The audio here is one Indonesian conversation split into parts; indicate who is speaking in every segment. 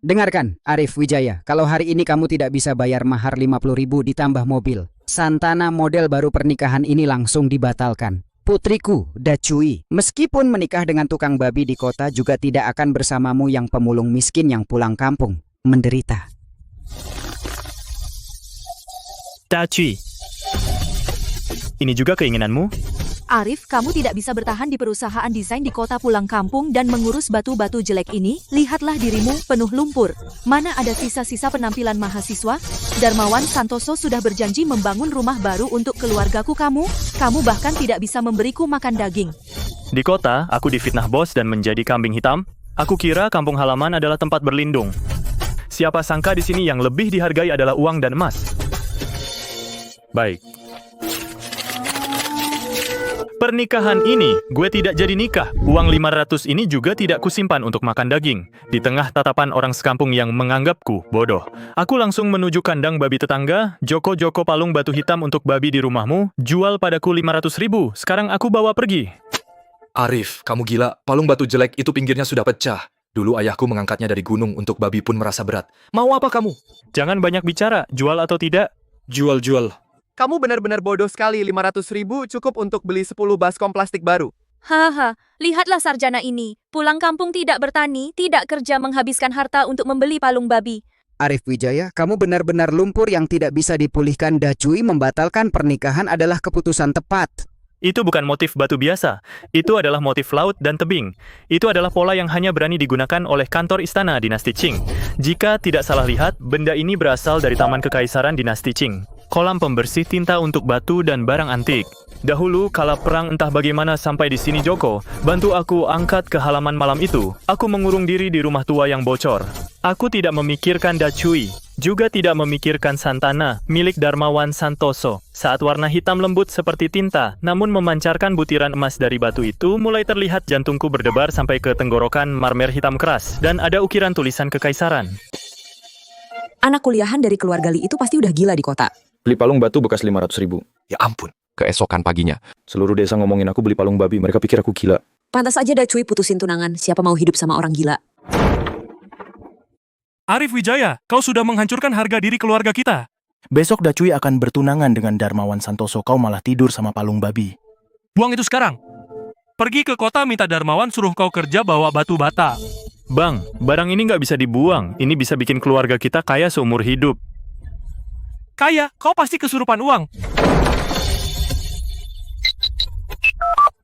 Speaker 1: Dengarkan, Arif Wijaya, kalau hari ini kamu tidak bisa bayar mahar 50.000 ditambah mobil, Santana model baru pernikahan ini langsung dibatalkan. Putriku, Dacui, meskipun menikah dengan tukang babi di kota juga tidak akan bersamamu yang pemulung miskin yang pulang kampung, menderita.
Speaker 2: Dacui, ini juga keinginanmu?
Speaker 3: Arif, kamu tidak bisa bertahan di perusahaan desain di kota pulang kampung dan mengurus batu-batu jelek ini. Lihatlah dirimu, penuh lumpur. Mana ada sisa-sisa penampilan mahasiswa? Darmawan Santoso sudah berjanji membangun rumah baru untuk keluargaku kamu. Kamu bahkan tidak bisa memberiku makan daging.
Speaker 2: Di kota, aku difitnah bos dan menjadi kambing hitam. Aku kira kampung halaman adalah tempat berlindung. Siapa sangka di sini yang lebih dihargai adalah uang dan emas. Baik. Pernikahan ini, gue tidak jadi nikah. Uang 500 ini juga tidak kusimpan untuk makan daging. Di tengah tatapan orang sekampung yang menganggapku bodoh, aku langsung menuju kandang babi tetangga. Joko palung batu hitam untuk babi di rumahmu. Jual padaku 500.000. Sekarang aku bawa pergi.
Speaker 4: Arif, kamu gila. Palung batu jelek itu pinggirnya sudah pecah. Dulu ayahku mengangkatnya dari gunung untuk babi pun merasa berat. Mau apa kamu?
Speaker 2: Jangan banyak bicara. Jual atau tidak?
Speaker 4: Jual.
Speaker 5: Kamu benar-benar bodoh sekali. 500.000 cukup untuk beli 10 baskom plastik baru.
Speaker 3: Haha, lihatlah sarjana ini. Pulang kampung tidak bertani, tidak kerja menghabiskan harta untuk membeli palung babi.
Speaker 1: Arif Wijaya, kamu benar-benar lumpur yang tidak bisa dipulihkan. Dacui membatalkan pernikahan adalah keputusan tepat.
Speaker 2: Itu bukan motif batu biasa. Itu adalah motif laut dan tebing. Itu adalah pola yang hanya berani digunakan oleh kantor istana dinasti Qing. Jika tidak salah lihat, benda ini berasal dari Taman Kekaisaran dinasti Qing. Kolam pembersih tinta untuk batu dan barang antik. Dahulu, kala perang entah bagaimana sampai di sini Joko, bantu aku angkat ke halaman malam itu. Aku mengurung diri di rumah tua yang bocor. Aku tidak memikirkan Dacui, juga tidak memikirkan Santana, milik Darmawan Santoso. Saat warna hitam lembut seperti tinta, namun memancarkan butiran emas dari batu itu, mulai terlihat jantungku berdebar sampai ke tenggorokan marmer hitam keras, dan ada ukiran tulisan kekaisaran.
Speaker 6: Anak kuliahan dari keluarga Li itu pasti udah gila di kota.
Speaker 7: Beli palung batu bekas 500.000.
Speaker 4: Ya ampun.
Speaker 7: Keesokan paginya, seluruh desa ngomongin aku beli palung babi. Mereka pikir aku gila.
Speaker 6: Pantas aja Dacui putusin tunangan. Siapa mau hidup sama orang gila?
Speaker 8: Arif Wijaya, kau sudah menghancurkan harga diri keluarga kita.
Speaker 9: Besok Dacui akan bertunangan dengan Darmawan Santoso. Kau malah tidur sama palung babi.
Speaker 8: Buang itu sekarang. Pergi ke kota minta Darmawan suruh kau kerja bawa batu bata.
Speaker 2: Bang, barang ini nggak bisa dibuang. Ini bisa bikin keluarga kita kaya seumur hidup.
Speaker 8: Kaya, kau pasti kesurupan uang.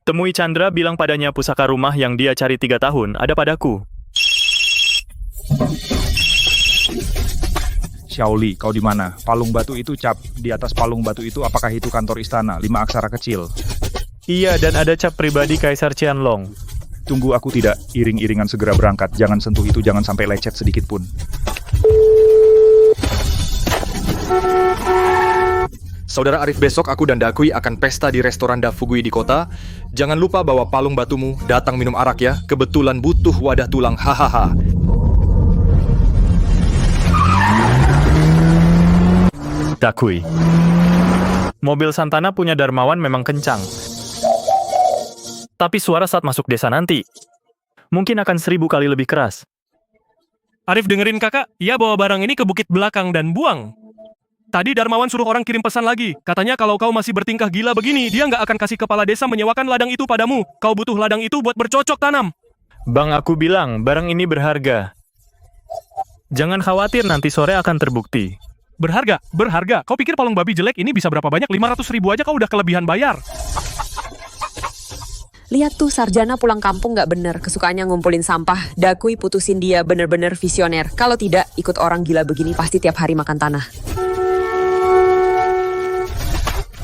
Speaker 2: Temui Chandra, bilang padanya pusaka rumah yang dia cari 3 tahun ada padaku.
Speaker 7: Xiaoli, kau di mana? Palung batu itu cap. Di atas palung batu itu apakah itu kantor istana? 5 aksara kecil.
Speaker 2: Iya, dan ada cap pribadi Kaisar Qianlong.
Speaker 7: Tunggu, aku tidak. Iring-iringan segera berangkat. Jangan sentuh itu, jangan sampai lecet sedikit pun.
Speaker 4: Saudara Arif, besok aku dan Dakui akan pesta di restoran Dafugui di kota. Jangan lupa bawa palung batumu, datang minum arak ya. Kebetulan butuh wadah tulang, hahaha.
Speaker 2: Dakui. Mobil Santana punya Darmawan memang kencang. Tapi suara saat masuk desa nanti, mungkin akan 1000 kali lebih keras.
Speaker 8: Arif dengerin kakak, ia bawa barang ini ke bukit belakang dan buang. Tadi Darmawan suruh orang kirim pesan lagi. Katanya kalau kau masih bertingkah gila begini, dia nggak akan kasih kepala desa menyewakan ladang itu padamu. Kau butuh ladang itu buat bercocok tanam.
Speaker 2: Bang, aku bilang, barang ini berharga. Jangan khawatir, nanti sore akan terbukti.
Speaker 8: Berharga? Berharga? Kau pikir palung babi jelek ini bisa berapa banyak? 500.000 aja kau udah kelebihan bayar.
Speaker 6: Lihat tuh sarjana pulang kampung gak bener. Kesukaannya ngumpulin sampah. Dakui putusin dia, bener-bener visioner. Kalau tidak, ikut orang gila begini pasti tiap hari makan tanah.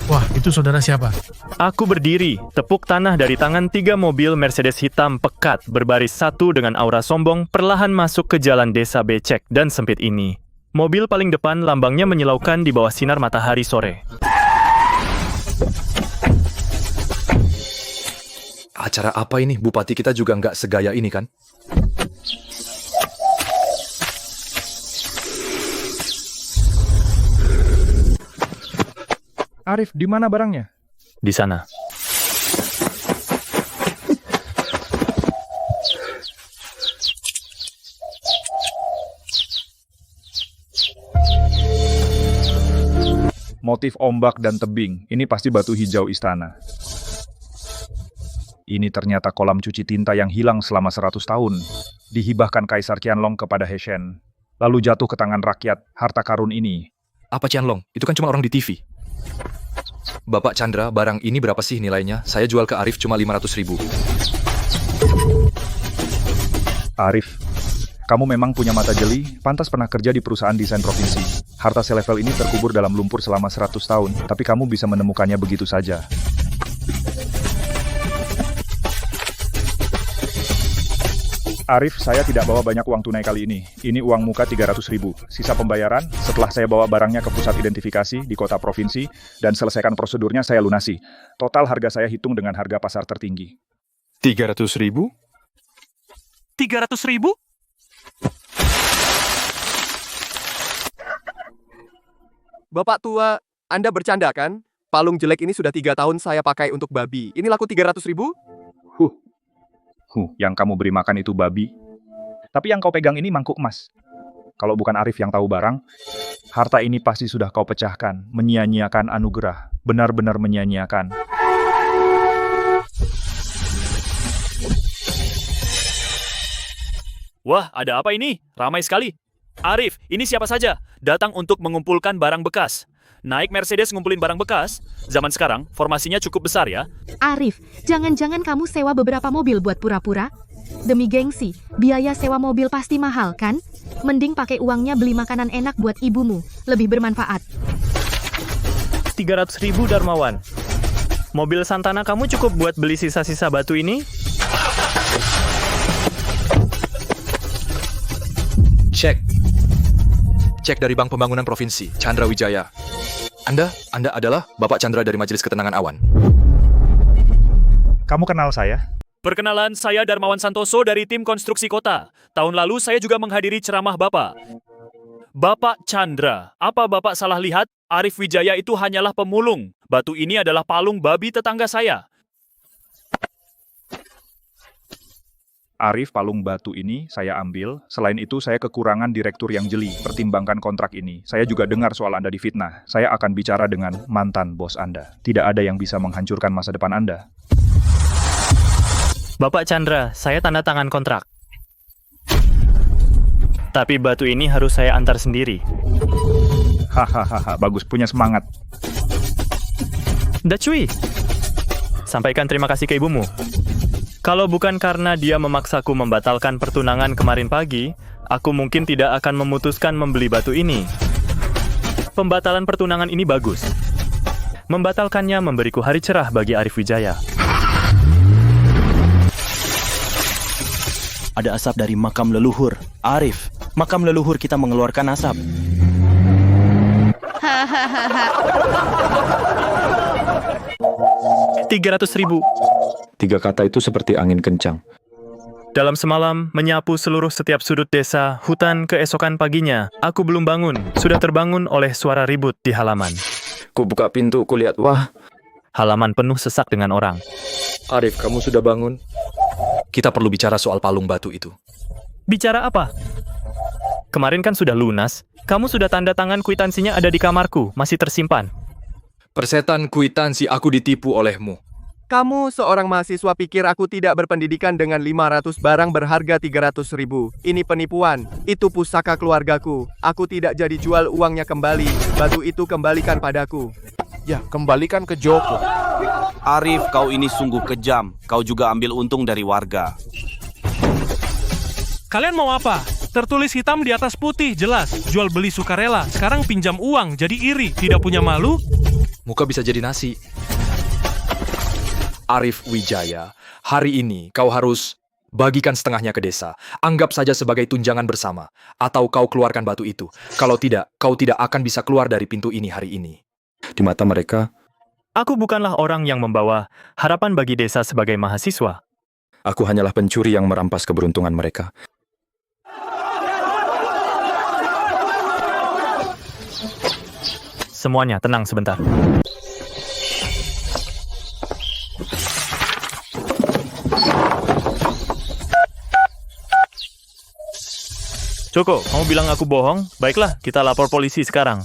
Speaker 8: Wah, itu saudara siapa?
Speaker 2: Aku berdiri, tepuk tanah dari tangan 3 mobil Mercedes hitam pekat, berbaris satu dengan aura sombong, perlahan masuk ke jalan desa becek dan sempit ini. Mobil paling depan lambangnya menyilaukan di bawah sinar matahari sore.
Speaker 4: Acara apa ini? Bupati kita juga nggak segaya ini kan?
Speaker 7: Arif, di mana barangnya?
Speaker 2: Di sana.
Speaker 7: motif ombak dan tebing. Ini pasti batu hijau istana. Ini ternyata kolam cuci tinta yang hilang selama 100 tahun. Dihibahkan Kaisar Qianlong kepada He Shen. Lalu jatuh ke tangan rakyat. Harta karun ini.
Speaker 4: Apa Qianlong? Itu kan cuma orang di TV. Bapak Chandra, barang ini berapa sih nilainya? Saya jual ke Arif cuma 500.000.
Speaker 7: Arif, kamu memang punya mata jeli, pantas pernah kerja di perusahaan desain provinsi. Harta selevel ini terkubur dalam lumpur selama 100 tahun, tapi kamu bisa menemukannya begitu saja. Arif, saya tidak bawa banyak uang tunai kali ini. Ini uang muka 300.000. Sisa pembayaran, setelah saya bawa barangnya ke pusat identifikasi di kota provinsi, dan selesaikan prosedurnya saya lunasi. Total harga saya hitung dengan harga pasar tertinggi.
Speaker 4: 300.000?
Speaker 8: 300.000?
Speaker 5: Bapak tua, Anda bercanda kan? Palung jelek ini sudah 3 tahun saya pakai untuk babi. Ini laku 300.000?
Speaker 7: Yang kamu beri makan itu babi. Tapi yang kau pegang ini mangkuk emas. Kalau bukan Arif yang tahu barang, harta ini pasti sudah kau pecahkan, menyia-nyiakan anugerah, benar-benar menyia-nyiakan.
Speaker 2: Wah, ada apa ini? Ramai sekali. Arif, ini siapa saja? Datang untuk mengumpulkan barang bekas. Naik Mercedes ngumpulin barang bekas? Zaman sekarang, formasinya cukup besar ya.
Speaker 10: Arif, jangan-jangan kamu sewa beberapa mobil buat pura-pura? Demi gengsi, biaya sewa mobil pasti mahal, kan? Mending pakai uangnya beli makanan enak buat ibumu. Lebih bermanfaat.
Speaker 2: 300.000 Darmawan. Mobil Santana kamu cukup buat beli sisa-sisa batu ini?
Speaker 4: Cek dari Bank Pembangunan Provinsi, Chandra Wijaya. Anda adalah Bapak Chandra dari Majelis Ketenangan Awan.
Speaker 7: Kamu kenal saya?
Speaker 2: Perkenalan, saya Darmawan Santoso dari tim konstruksi kota. Tahun lalu saya juga menghadiri ceramah Bapak. Bapak Chandra, apa Bapak salah lihat? Arif Wijaya itu hanyalah pemulung. Batu ini adalah palung babi tetangga saya.
Speaker 7: Arif, palung batu ini saya ambil. Selain itu, saya kekurangan direktur yang jeli. Pertimbangkan kontrak ini. Saya juga dengar soal Anda difitnah. Saya akan bicara dengan mantan bos Anda. Tidak ada yang bisa menghancurkan masa depan Anda.
Speaker 2: Bapak Chandra, saya tanda tangan kontrak. Tapi batu ini harus saya antar sendiri.
Speaker 7: Hahaha, bagus, punya semangat.
Speaker 2: Dacui, sampaikan terima kasih ke ibumu. Kalau bukan karena dia memaksaku membatalkan pertunangan kemarin pagi, aku mungkin tidak akan memutuskan membeli batu ini. Pembatalan pertunangan ini bagus. Membatalkannya memberiku hari cerah bagi Arif Wijaya.
Speaker 9: Ada asap dari makam leluhur. Arif, makam leluhur kita mengeluarkan asap.
Speaker 2: 300.000.
Speaker 11: 3 kata itu seperti angin kencang.
Speaker 2: Dalam semalam, menyapu seluruh setiap sudut desa, hutan keesokan paginya, aku belum bangun, sudah terbangun oleh suara ribut di halaman.
Speaker 11: Ku buka pintu, ku lihat, wah.
Speaker 2: Halaman penuh sesak dengan orang.
Speaker 4: Arif, kamu sudah bangun? Kita perlu bicara soal palung batu itu.
Speaker 2: Bicara apa? Kemarin kan sudah lunas. Kamu sudah tanda tangan kwitansinya ada di kamarku, masih tersimpan.
Speaker 4: Persetan kwitansi aku ditipu olehmu.
Speaker 5: Kamu seorang mahasiswa pikir aku tidak berpendidikan dengan 500 barang berharga 300.000. Ini penipuan. Itu pusaka keluargaku. Aku tidak jadi jual uangnya kembali. Batu itu kembalikan padaku.
Speaker 12: Ya, kembalikan ke Joko. Arif, kau ini sungguh kejam. Kau juga ambil untung dari warga.
Speaker 8: Kalian mau apa? Tertulis hitam di atas putih, jelas. Jual beli sukarela. Sekarang pinjam uang, jadi iri. Tidak punya malu?
Speaker 4: Muka bisa jadi nasi. Arif Wijaya, hari ini kau harus bagikan setengahnya ke desa. Anggap saja sebagai tunjangan bersama. Atau kau keluarkan batu itu. Kalau tidak, kau tidak akan bisa keluar dari pintu ini hari ini.
Speaker 11: Di mata mereka,
Speaker 2: aku bukanlah orang yang membawa harapan bagi desa sebagai mahasiswa.
Speaker 11: Aku hanyalah pencuri yang merampas keberuntungan mereka.
Speaker 2: Semuanya tenang sebentar. Joko, kamu bilang aku bohong? Baiklah, kita lapor polisi sekarang.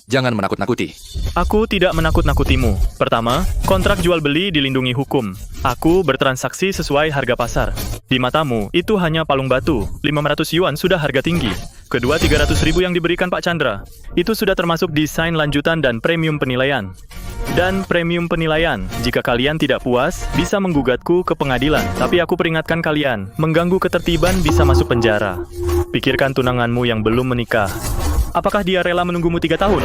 Speaker 4: jangan menakut-nakuti.
Speaker 2: Aku tidak menakut-nakutimu. Pertama, kontrak jual beli dilindungi hukum. Aku bertransaksi sesuai harga pasar. Di matamu, itu hanya palung batu. 500 yuan sudah harga tinggi. Kedua, 300.000 yang diberikan Pak Chandra. Itu sudah termasuk desain lanjutan dan premium penilaian. Dan premium penilaian, jika kalian tidak puas, bisa menggugatku ke pengadilan. Tapi aku peringatkan kalian, mengganggu ketertiban bisa masuk penjara. Pikirkan tunanganmu yang belum menikah. Apakah dia rela menunggumu 3 tahun?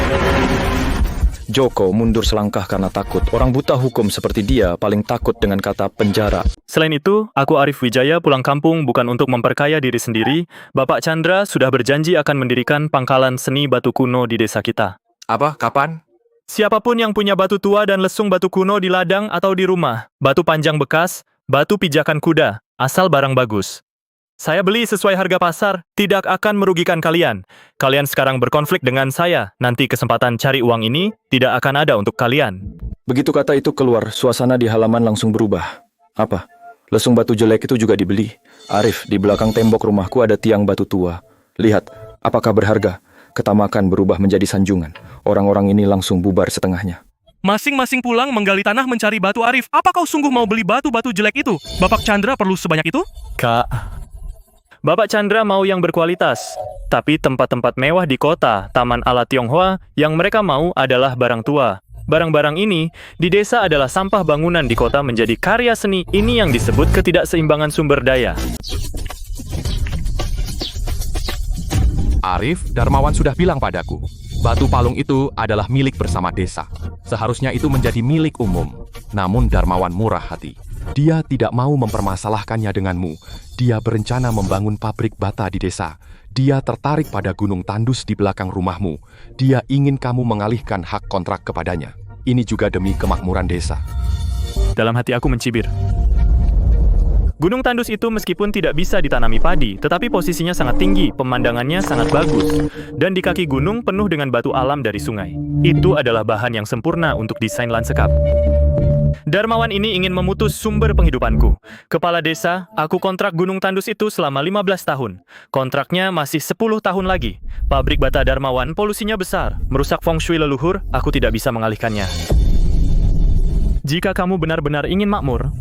Speaker 11: Joko mundur selangkah karena takut. Orang buta hukum seperti dia paling takut dengan kata penjara.
Speaker 2: Selain itu, aku Arif Wijaya pulang kampung bukan untuk memperkaya diri sendiri. Bapak Chandra sudah berjanji akan mendirikan pangkalan seni batu kuno di desa kita.
Speaker 4: Apa? Kapan?
Speaker 2: Siapapun yang punya batu tua dan lesung batu kuno di ladang atau di rumah, batu panjang bekas, batu pijakan kuda, asal barang bagus. Saya beli sesuai harga pasar, tidak akan merugikan kalian. Kalian sekarang berkonflik dengan saya, nanti kesempatan cari uang ini tidak akan ada untuk kalian.
Speaker 11: Begitu kata itu keluar, suasana di halaman langsung berubah. Apa? Lesung batu jelek itu juga dibeli. Arif, di belakang tembok rumahku ada tiang batu tua. Lihat, apakah berharga? Ketamakan berubah menjadi sanjungan. Orang-orang ini langsung bubar setengahnya.
Speaker 8: Masing-masing pulang menggali tanah mencari batu. Arif, apa kau sungguh mau beli batu-batu jelek itu? Bapak Chandra perlu sebanyak itu?
Speaker 2: Kak, Bapak Chandra mau yang berkualitas. Tapi tempat-tempat mewah di kota, taman ala Tionghoa, yang mereka mau adalah barang tua. Barang-barang ini di desa adalah sampah bangunan di kota menjadi karya seni. Ini yang disebut ketidakseimbangan sumber daya.
Speaker 13: Arif, Darmawan sudah bilang padaku, batu palung itu adalah milik bersama desa. Seharusnya itu menjadi milik umum. Namun Darmawan murah hati. Dia tidak mau mempermasalahkannya denganmu. Dia berencana membangun pabrik bata di desa. Dia tertarik pada gunung tandus di belakang rumahmu. Dia ingin kamu mengalihkan hak kontrak kepadanya. Ini juga demi kemakmuran desa.
Speaker 2: Dalam hati aku mencibir. Gunung tandus itu meskipun tidak bisa ditanami padi, tetapi posisinya sangat tinggi, pemandangannya sangat bagus. Dan di kaki gunung penuh dengan batu alam dari sungai. Itu adalah bahan yang sempurna untuk desain lanskap. Darmawan ini ingin memutus sumber penghidupanku. Kepala desa, aku kontrak gunung tandus itu selama 15 tahun. Kontraknya masih 10 tahun lagi. Pabrik bata Darmawan polusinya besar, merusak feng shui leluhur, aku tidak bisa mengalihkannya. Jika kamu benar-benar ingin makmur,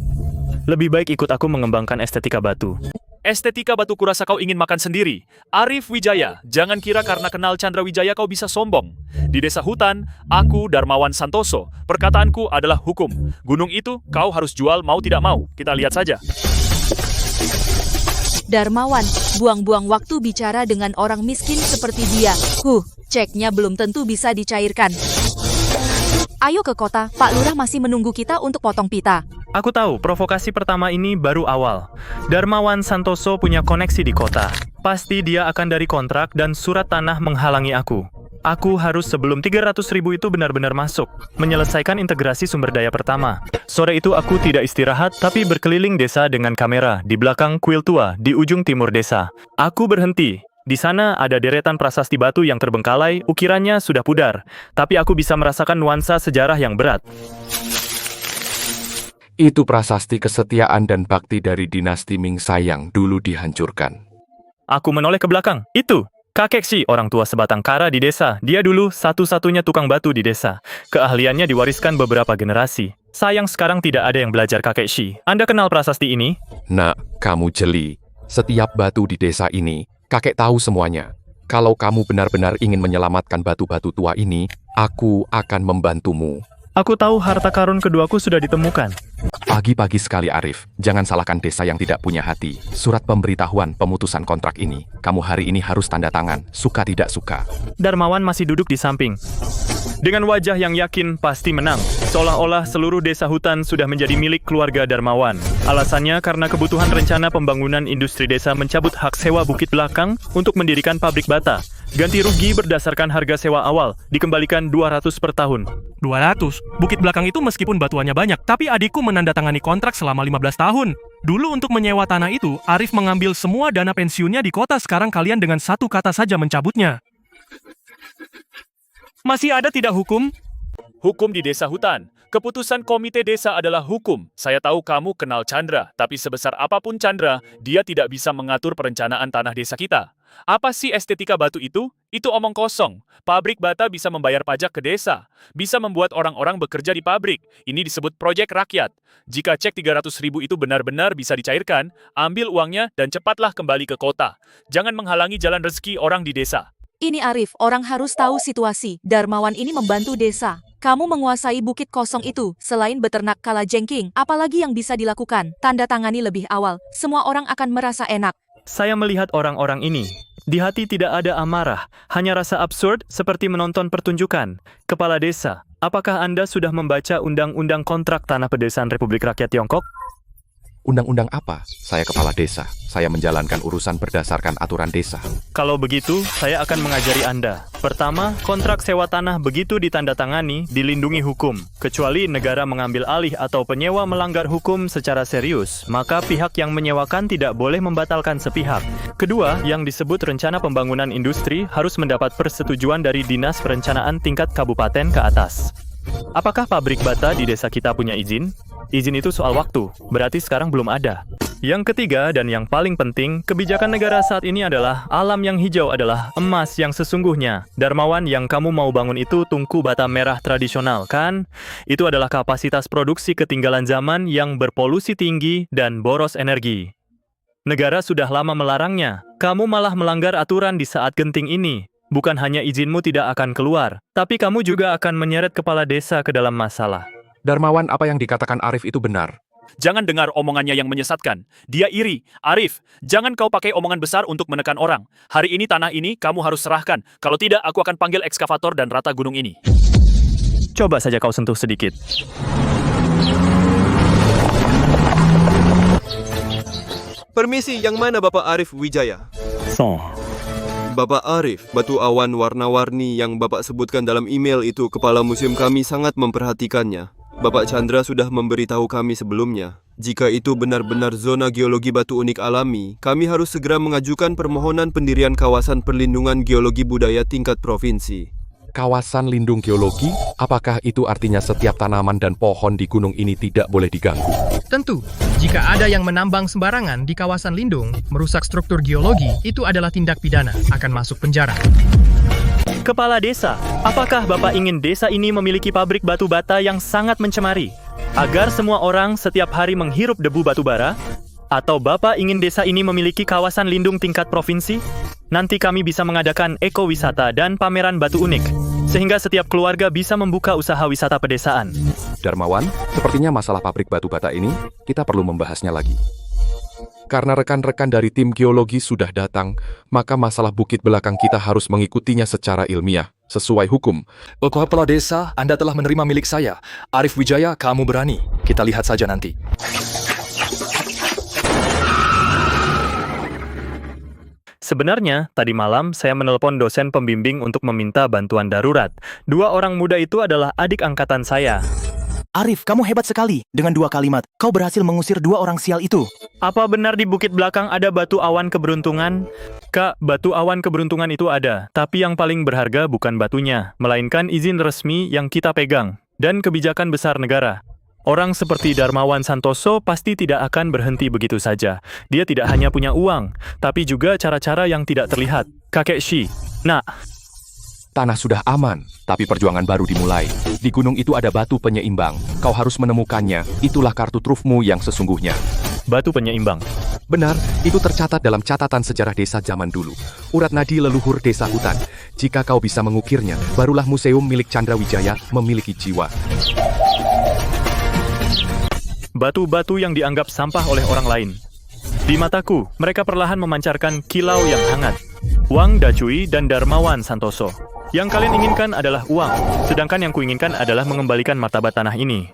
Speaker 2: lebih baik ikut aku mengembangkan estetika batu.
Speaker 14: Estetika batu kurasa kau ingin makan sendiri. Arif Wijaya, jangan kira karena kenal Chandra Wijaya kau bisa sombong. Di desa hutan, aku Darmawan Santoso. Perkataanku adalah hukum. Gunung itu kau harus jual mau tidak mau. Kita lihat saja.
Speaker 3: Darmawan, buang-buang waktu bicara dengan orang miskin seperti dia. Ceknya belum tentu bisa dicairkan. Ayo ke kota, Pak Lurah masih menunggu kita untuk potong pita.
Speaker 2: Aku tahu, provokasi pertama ini baru awal. Darmawan Santoso punya koneksi di kota. Pasti dia akan dari kontrak dan surat tanah menghalangi aku. Aku harus sebelum 300.000 itu benar-benar masuk, menyelesaikan integrasi sumber daya pertama. Sore itu aku tidak istirahat, tapi berkeliling desa dengan kamera di belakang kuil tua di ujung timur desa. Aku berhenti. Di sana ada deretan prasasti batu yang terbengkalai, ukirannya sudah pudar. Tapi aku bisa merasakan nuansa sejarah yang berat.
Speaker 13: Itu prasasti kesetiaan dan bakti dari dinasti Ming yang dulu dihancurkan.
Speaker 2: Aku menoleh ke belakang. Itu kakek Shi, orang tua sebatang kara di desa. Dia dulu satu-satunya tukang batu di desa. Keahliannya diwariskan beberapa generasi. Sayang sekarang tidak ada yang belajar kakek Shi. Anda kenal prasasti ini?
Speaker 13: Nak, kamu jeli. Setiap batu di desa ini, kakek tahu semuanya. Kalau kamu benar-benar ingin menyelamatkan batu-batu tua ini, aku akan membantumu.
Speaker 2: Aku tahu harta karun keduaku sudah ditemukan.
Speaker 13: Pagi-pagi sekali Arif, jangan salahkan desa yang tidak punya hati. Surat pemberitahuan pemutusan kontrak ini, kamu hari ini harus tanda tangan, suka tidak suka.
Speaker 2: Darmawan masih duduk di samping. Dengan wajah yang yakin pasti menang. Seolah-olah seluruh desa hutan sudah menjadi milik keluarga Darmawan. Alasannya karena kebutuhan rencana pembangunan industri desa mencabut hak sewa bukit belakang untuk mendirikan pabrik bata. Ganti rugi berdasarkan harga sewa awal, dikembalikan 200 per tahun.
Speaker 8: 200? Bukit belakang itu meskipun batuannya banyak, tapi adikku menandatangani kontrak selama 15 tahun. Dulu untuk menyewa tanah itu, Arif mengambil semua dana pensiunnya di kota, sekarang kalian dengan satu kata saja mencabutnya. Masih ada tidak hukum?
Speaker 14: Hukum di desa hutan. Keputusan komite desa adalah hukum. Saya tahu kamu kenal Chandra, tapi sebesar apapun Chandra, dia tidak bisa mengatur perencanaan tanah desa kita. Apa sih estetika batu itu? Itu omong kosong. Pabrik bata bisa membayar pajak ke desa. Bisa membuat orang-orang bekerja di pabrik. Ini disebut proyek rakyat. Jika cek 300.000 itu benar-benar bisa dicairkan, ambil uangnya dan cepatlah kembali ke kota. Jangan menghalangi jalan rezeki orang di desa.
Speaker 3: Ini Arif, orang harus tahu situasi. Darmawan ini membantu desa. Kamu menguasai bukit kosong itu. Selain beternak kalajengking, apalagi yang bisa dilakukan? Tanda tangani lebih awal. Semua orang akan merasa enak.
Speaker 2: Saya melihat orang-orang ini. Di hati tidak ada amarah, hanya rasa absurd seperti menonton pertunjukan. Kepala desa, apakah Anda sudah membaca Undang-Undang Kontrak Tanah Pedesaan Republik Rakyat Tiongkok?
Speaker 13: Undang-undang apa? Saya kepala desa. Saya menjalankan urusan berdasarkan aturan desa.
Speaker 2: Kalau begitu, saya akan mengajari Anda. Pertama, kontrak sewa tanah begitu ditandatangani, dilindungi hukum. Kecuali negara mengambil alih atau penyewa melanggar hukum secara serius, maka pihak yang menyewakan tidak boleh membatalkan sepihak. Kedua, yang disebut rencana pembangunan industri harus mendapat persetujuan dari Dinas Perencanaan tingkat kabupaten ke atas. Apakah pabrik bata di desa kita punya izin? Izin itu soal waktu, berarti sekarang belum ada. Yang ketiga dan yang paling penting, kebijakan negara saat ini adalah alam yang hijau adalah emas yang sesungguhnya. Darmawan, yang kamu mau bangun itu tungku bata merah tradisional, kan? Itu adalah kapasitas produksi ketinggalan zaman yang berpolusi tinggi dan boros energi. Negara sudah lama melarangnya. Kamu malah melanggar aturan di saat genting ini. Bukan hanya izinmu tidak akan keluar, tapi kamu juga akan menyeret kepala desa ke dalam masalah.
Speaker 13: Darmawan, apa yang dikatakan Arif itu benar.
Speaker 14: Jangan dengar omongannya yang menyesatkan. Dia iri. Arif, jangan kau pakai omongan besar untuk menekan orang. Hari ini tanah ini kamu harus serahkan. Kalau tidak, aku akan panggil ekskavator dan rata gunung ini.
Speaker 2: Coba saja kau sentuh sedikit.
Speaker 5: Permisi, yang mana Bapak Arif Wijaya? Bapak Arif, batu awan warna-warni yang Bapak sebutkan dalam email itu, kepala museum kami sangat memperhatikannya. Bapak Chandra sudah memberitahu kami sebelumnya. Jika itu benar-benar zona geologi batu unik alami, kami harus segera mengajukan permohonan pendirian kawasan perlindungan geologi budaya tingkat provinsi.
Speaker 13: Kawasan lindung geologi, apakah itu artinya setiap tanaman dan pohon di gunung ini tidak boleh diganggu?
Speaker 15: Tentu, jika ada yang menambang sembarangan di kawasan lindung, merusak struktur geologi, itu adalah tindak pidana, akan masuk penjara.
Speaker 2: Kepala desa, apakah Bapak ingin desa ini memiliki pabrik batu bata yang sangat mencemari? Agar semua orang setiap hari menghirup debu batu bara? Atau Bapak ingin desa ini memiliki kawasan lindung tingkat provinsi? Nanti kami bisa mengadakan ekowisata dan pameran batu unik, sehingga setiap keluarga bisa membuka usaha wisata pedesaan.
Speaker 13: Darmawan, sepertinya masalah pabrik batu bata ini, kita perlu membahasnya lagi. Karena rekan-rekan dari tim geologi sudah datang, maka masalah bukit belakang kita harus mengikutinya secara ilmiah, sesuai hukum.
Speaker 4: Kepala desa, Anda telah menerima milik saya. Arif Wijaya, kamu berani. Kita lihat saja nanti.
Speaker 2: Sebenarnya, tadi malam saya menelpon dosen pembimbing untuk meminta bantuan darurat. 2 orang muda itu adalah adik angkatan saya.
Speaker 9: Arif, kamu hebat sekali. Dengan 2 kalimat, kau berhasil mengusir 2 orang sial itu.
Speaker 2: Apa benar di bukit belakang ada batu awan keberuntungan? Kak, batu awan keberuntungan itu ada, tapi yang paling berharga bukan batunya, melainkan izin resmi yang kita pegang, dan kebijakan besar negara. Orang seperti Darmawan Santoso pasti tidak akan berhenti begitu saja. Dia tidak hanya punya uang, tapi juga cara-cara yang tidak terlihat. Kakek Shi, nah,
Speaker 13: Tanah sudah aman, tapi perjuangan baru dimulai. Di gunung itu ada batu penyeimbang. Kau harus menemukannya. Itulah kartu trufmu yang sesungguhnya.
Speaker 2: Batu penyeimbang?
Speaker 13: Benar, itu tercatat dalam catatan sejarah desa zaman dulu. Urat nadi leluhur desa hutan. Jika kau bisa mengukirnya, barulah museum milik Chandra Wijaya memiliki jiwa.
Speaker 2: Batu-batu yang dianggap sampah oleh orang lain. Di mataku, mereka perlahan memancarkan kilau yang hangat. Wang Dacui dan Darmawan Santoso. Yang kalian inginkan adalah uang, sedangkan yang kuinginkan adalah mengembalikan martabat tanah ini.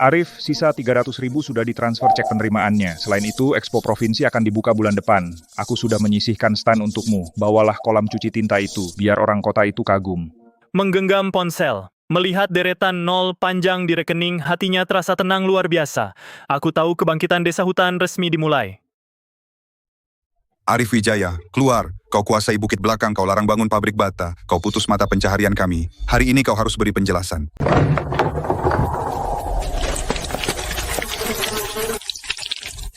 Speaker 7: Arif, sisa 300.000 sudah ditransfer cek penerimaannya. Selain itu, Expo Provinsi akan dibuka bulan depan. Aku sudah menyisihkan stand untukmu. Bawalah kolam cuci tinta itu, biar orang kota itu kagum.
Speaker 2: Menggenggam ponsel. Melihat deretan nol panjang di rekening, hatinya terasa tenang luar biasa. Aku tahu kebangkitan desa hutan resmi dimulai.
Speaker 16: Arif Wijaya, keluar. Kau kuasai bukit belakang, kau larang bangun pabrik bata. Kau putus mata pencaharian kami. Hari ini kau harus beri penjelasan.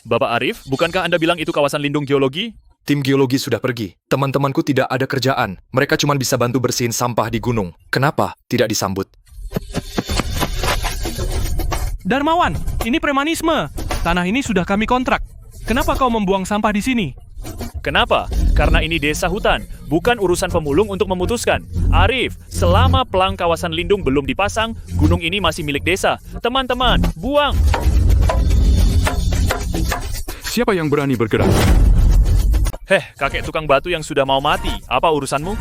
Speaker 14: Bapak Arif, bukankah Anda bilang itu kawasan lindung geologi?
Speaker 4: Tim geologi sudah pergi. Teman-temanku tidak ada kerjaan. Mereka cuma bisa bantu bersihin sampah di gunung. Kenapa tidak disambut?
Speaker 8: Darmawan, ini premanisme. Tanah ini sudah kami kontrak. Kenapa kau membuang sampah di sini?
Speaker 14: Kenapa? Karena ini desa hutan, bukan urusan pemulung untuk memutuskan. Arif, selama pelang kawasan lindung belum dipasang, gunung ini masih milik desa. Teman-teman, buang!
Speaker 13: Siapa yang berani bergerak?
Speaker 14: Kakek tukang batu yang sudah mau mati. Apa urusanmu?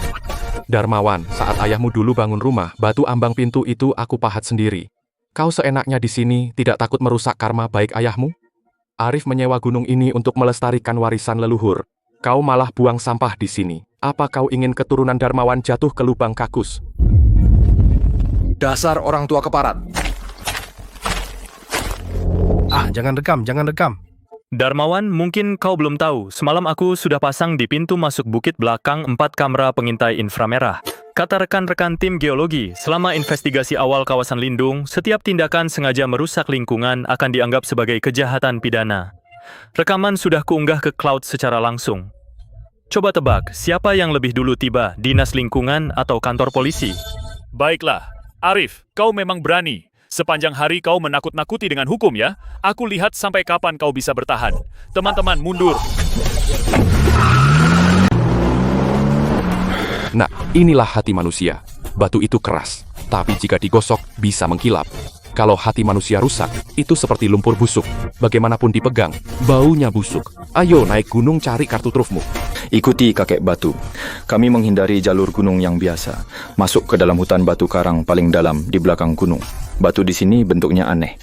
Speaker 13: Darmawan, saat ayahmu dulu bangun rumah, batu ambang pintu itu aku pahat sendiri. Kau seenaknya di sini tidak takut merusak karma baik ayahmu? Arif menyewa gunung ini untuk melestarikan warisan leluhur. Kau malah buang sampah di sini. Apa kau ingin keturunan Darmawan jatuh ke lubang kakus?
Speaker 4: Dasar orang tua keparat.
Speaker 17: Jangan rekam.
Speaker 2: Darmawan, mungkin kau belum tahu, semalam aku sudah pasang di pintu masuk bukit belakang 4 kamera pengintai inframerah. Kata rekan-rekan tim geologi, selama investigasi awal kawasan lindung, setiap tindakan sengaja merusak lingkungan akan dianggap sebagai kejahatan pidana. Rekaman sudah kuunggah ke cloud secara langsung. Coba tebak, siapa yang lebih dulu tiba, dinas lingkungan atau kantor polisi?
Speaker 14: Baiklah, Arif, kau memang berani. Sepanjang hari kau menakut-nakuti dengan hukum ya. Aku lihat sampai kapan kau bisa bertahan. Teman-teman, mundur.
Speaker 13: Nah, inilah hati manusia. Batu itu keras, tapi jika digosok bisa mengkilap. Kalau hati manusia rusak, itu seperti lumpur busuk. Bagaimanapun dipegang, baunya busuk. Ayo naik gunung cari kartu trufmu.
Speaker 11: Ikuti kakek batu. Kami menghindari jalur gunung yang biasa. Masuk ke dalam hutan batu karang paling dalam di belakang gunung. Batu di sini bentuknya aneh.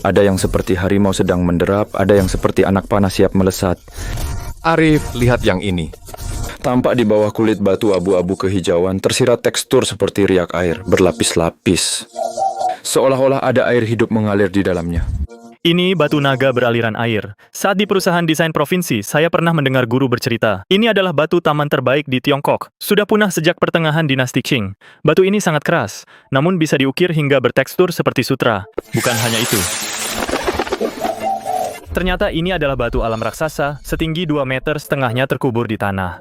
Speaker 11: Ada yang seperti harimau sedang menderap, ada yang seperti anak panah siap melesat.
Speaker 13: Arif, lihat yang ini.
Speaker 11: Tampak di bawah kulit batu abu-abu kehijauan tersirat tekstur seperti riak air, berlapis-lapis. Seolah-olah ada air hidup mengalir di dalamnya.
Speaker 2: Ini batu naga beraliran air. Saat di perusahaan desain provinsi, saya pernah mendengar guru bercerita. Ini adalah batu taman terbaik di Tiongkok. Sudah punah sejak pertengahan dinasti Qing. Batu ini sangat keras, namun bisa diukir hingga bertekstur seperti sutra. Bukan hanya itu. Ternyata ini adalah batu alam raksasa, setinggi 2,5 meter terkubur di tanah.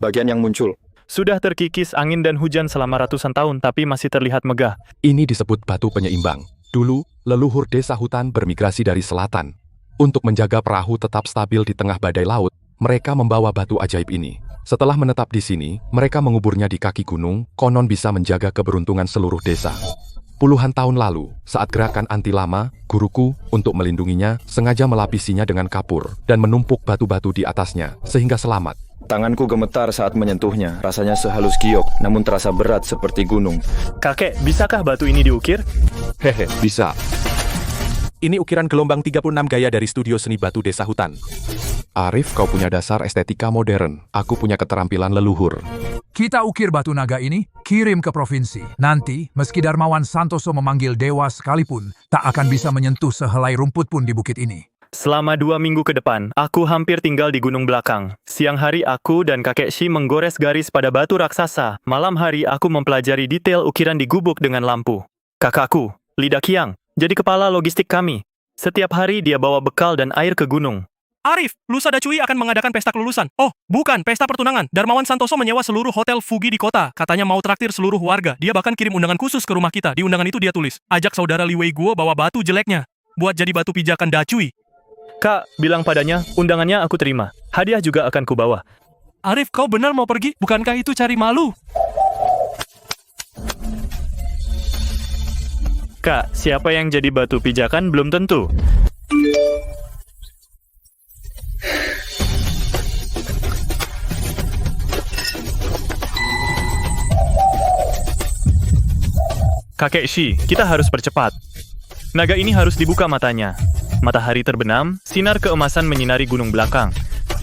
Speaker 11: Bagian yang muncul
Speaker 2: sudah terkikis angin dan hujan selama ratusan tahun, tapi masih terlihat megah.
Speaker 13: Ini disebut batu penyeimbang. Dulu, leluhur desa hutan bermigrasi dari selatan. Untuk menjaga perahu tetap stabil di tengah badai laut, mereka membawa batu ajaib ini. Setelah menetap di sini, mereka menguburnya di kaki gunung, konon bisa menjaga keberuntungan seluruh desa. Puluhan tahun lalu, saat gerakan anti lama, guruku, untuk melindunginya, sengaja melapisinya dengan kapur dan menumpuk batu-batu di atasnya, sehingga selamat.
Speaker 11: Tanganku gemetar saat menyentuhnya, rasanya sehalus giok, namun terasa berat seperti gunung.
Speaker 2: Kakek, bisakah batu ini diukir?
Speaker 13: Bisa. Ini ukiran gelombang 36 gaya dari studio seni batu desa hutan. Arif, kau punya dasar estetika modern. Aku punya keterampilan leluhur.
Speaker 17: Kita ukir batu naga ini, kirim ke provinsi. Nanti, meski Darmawan Santoso memanggil dewa sekalipun, tak akan bisa menyentuh sehelai rumput pun di bukit ini.
Speaker 2: Selama 2 minggu ke depan, aku hampir tinggal di gunung belakang. Siang hari aku dan kakek Shi menggores garis pada batu raksasa. Malam hari aku mempelajari detail ukiran di gubuk dengan lampu. Kakakku, Lidah Kiang, jadi kepala logistik kami. Setiap hari dia bawa bekal dan air ke gunung.
Speaker 8: Arif, lusa Dacui akan mengadakan pesta kelulusan. Oh, bukan, pesta pertunangan. Darmawan Santoso menyewa seluruh hotel Fugi di kota. Katanya mau traktir seluruh warga. Dia bahkan kirim undangan khusus ke rumah kita. Di undangan itu dia tulis, ajak saudara Li Wei Guo bawa batu jeleknya. Buat jadi batu pijakan Dacui.
Speaker 2: Kak, bilang padanya, undangannya aku terima. Hadiah juga akan kubawa.
Speaker 8: Arif, kau benar mau pergi? Bukankah itu cari malu?
Speaker 2: Kak, siapa yang jadi batu pijakan belum tentu. Kakek Shi, kita harus percepat. Naga ini harus dibuka matanya. Matahari terbenam, sinar keemasan menyinari gunung belakang.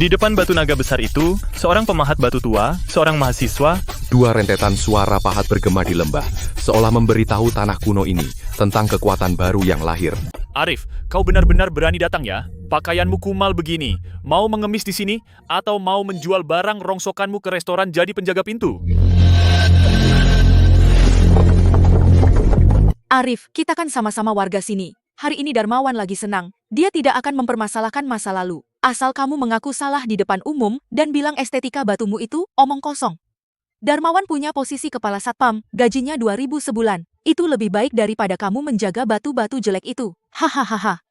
Speaker 2: Di depan batu naga besar itu, seorang pemahat batu tua, seorang mahasiswa.
Speaker 13: 2 rentetan suara pahat bergema di lembah, seolah memberitahu tanah kuno ini tentang kekuatan baru yang lahir.
Speaker 14: Arif, kau benar-benar berani datang ya? Pakaianmu kumal begini. Mau mengemis di sini? Atau mau menjual barang rongsokanmu ke restoran jadi penjaga pintu?
Speaker 3: Arif, kita kan sama-sama warga sini. Hari ini Darmawan lagi senang. Dia tidak akan mempermasalahkan masa lalu. Asal kamu mengaku salah di depan umum dan bilang estetika batumu itu omong kosong. Darmawan punya posisi kepala satpam, gajinya 2.000 sebulan. Itu lebih baik daripada kamu menjaga batu-batu jelek itu. Hahaha.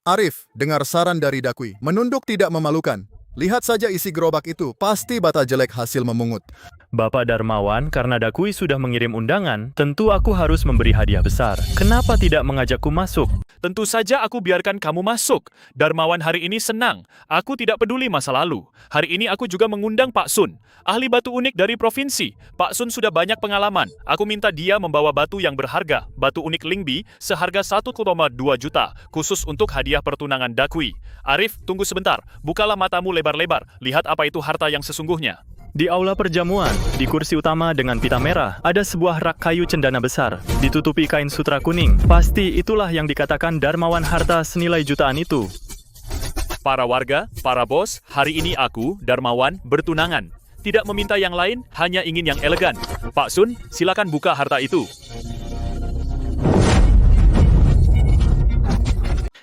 Speaker 18: Arif, dengar saran dari Dakui. Menunduk tidak memalukan. Lihat saja isi gerobak itu, pasti bata jelek hasil memungut.
Speaker 2: Bapak Darmawan, karena Dakui sudah mengirim undangan, tentu aku harus memberi hadiah besar. Kenapa tidak mengajakku masuk?
Speaker 14: Tentu saja aku biarkan kamu masuk. Darmawan hari ini senang. Aku tidak peduli masa lalu. Hari ini aku juga mengundang Pak Sun, ahli batu unik dari provinsi. Pak Sun sudah banyak pengalaman. Aku minta dia membawa batu yang berharga, batu unik Lingbi, seharga 1,2 juta, khusus untuk hadiah pertunangan Dakui. Arif, tunggu sebentar. Bukalah matamu lebar-lebar. Lihat apa itu harta yang sesungguhnya.
Speaker 2: Di aula perjamuan, di kursi utama dengan pita merah, ada sebuah rak kayu cendana besar, ditutupi kain sutra kuning. Pasti itulah yang dikatakan Darmawan harta senilai jutaan itu.
Speaker 14: Para warga, para bos, hari ini aku, Darmawan, bertunangan. Tidak meminta yang lain, hanya ingin yang elegan. Pak Sun, silakan buka harta itu.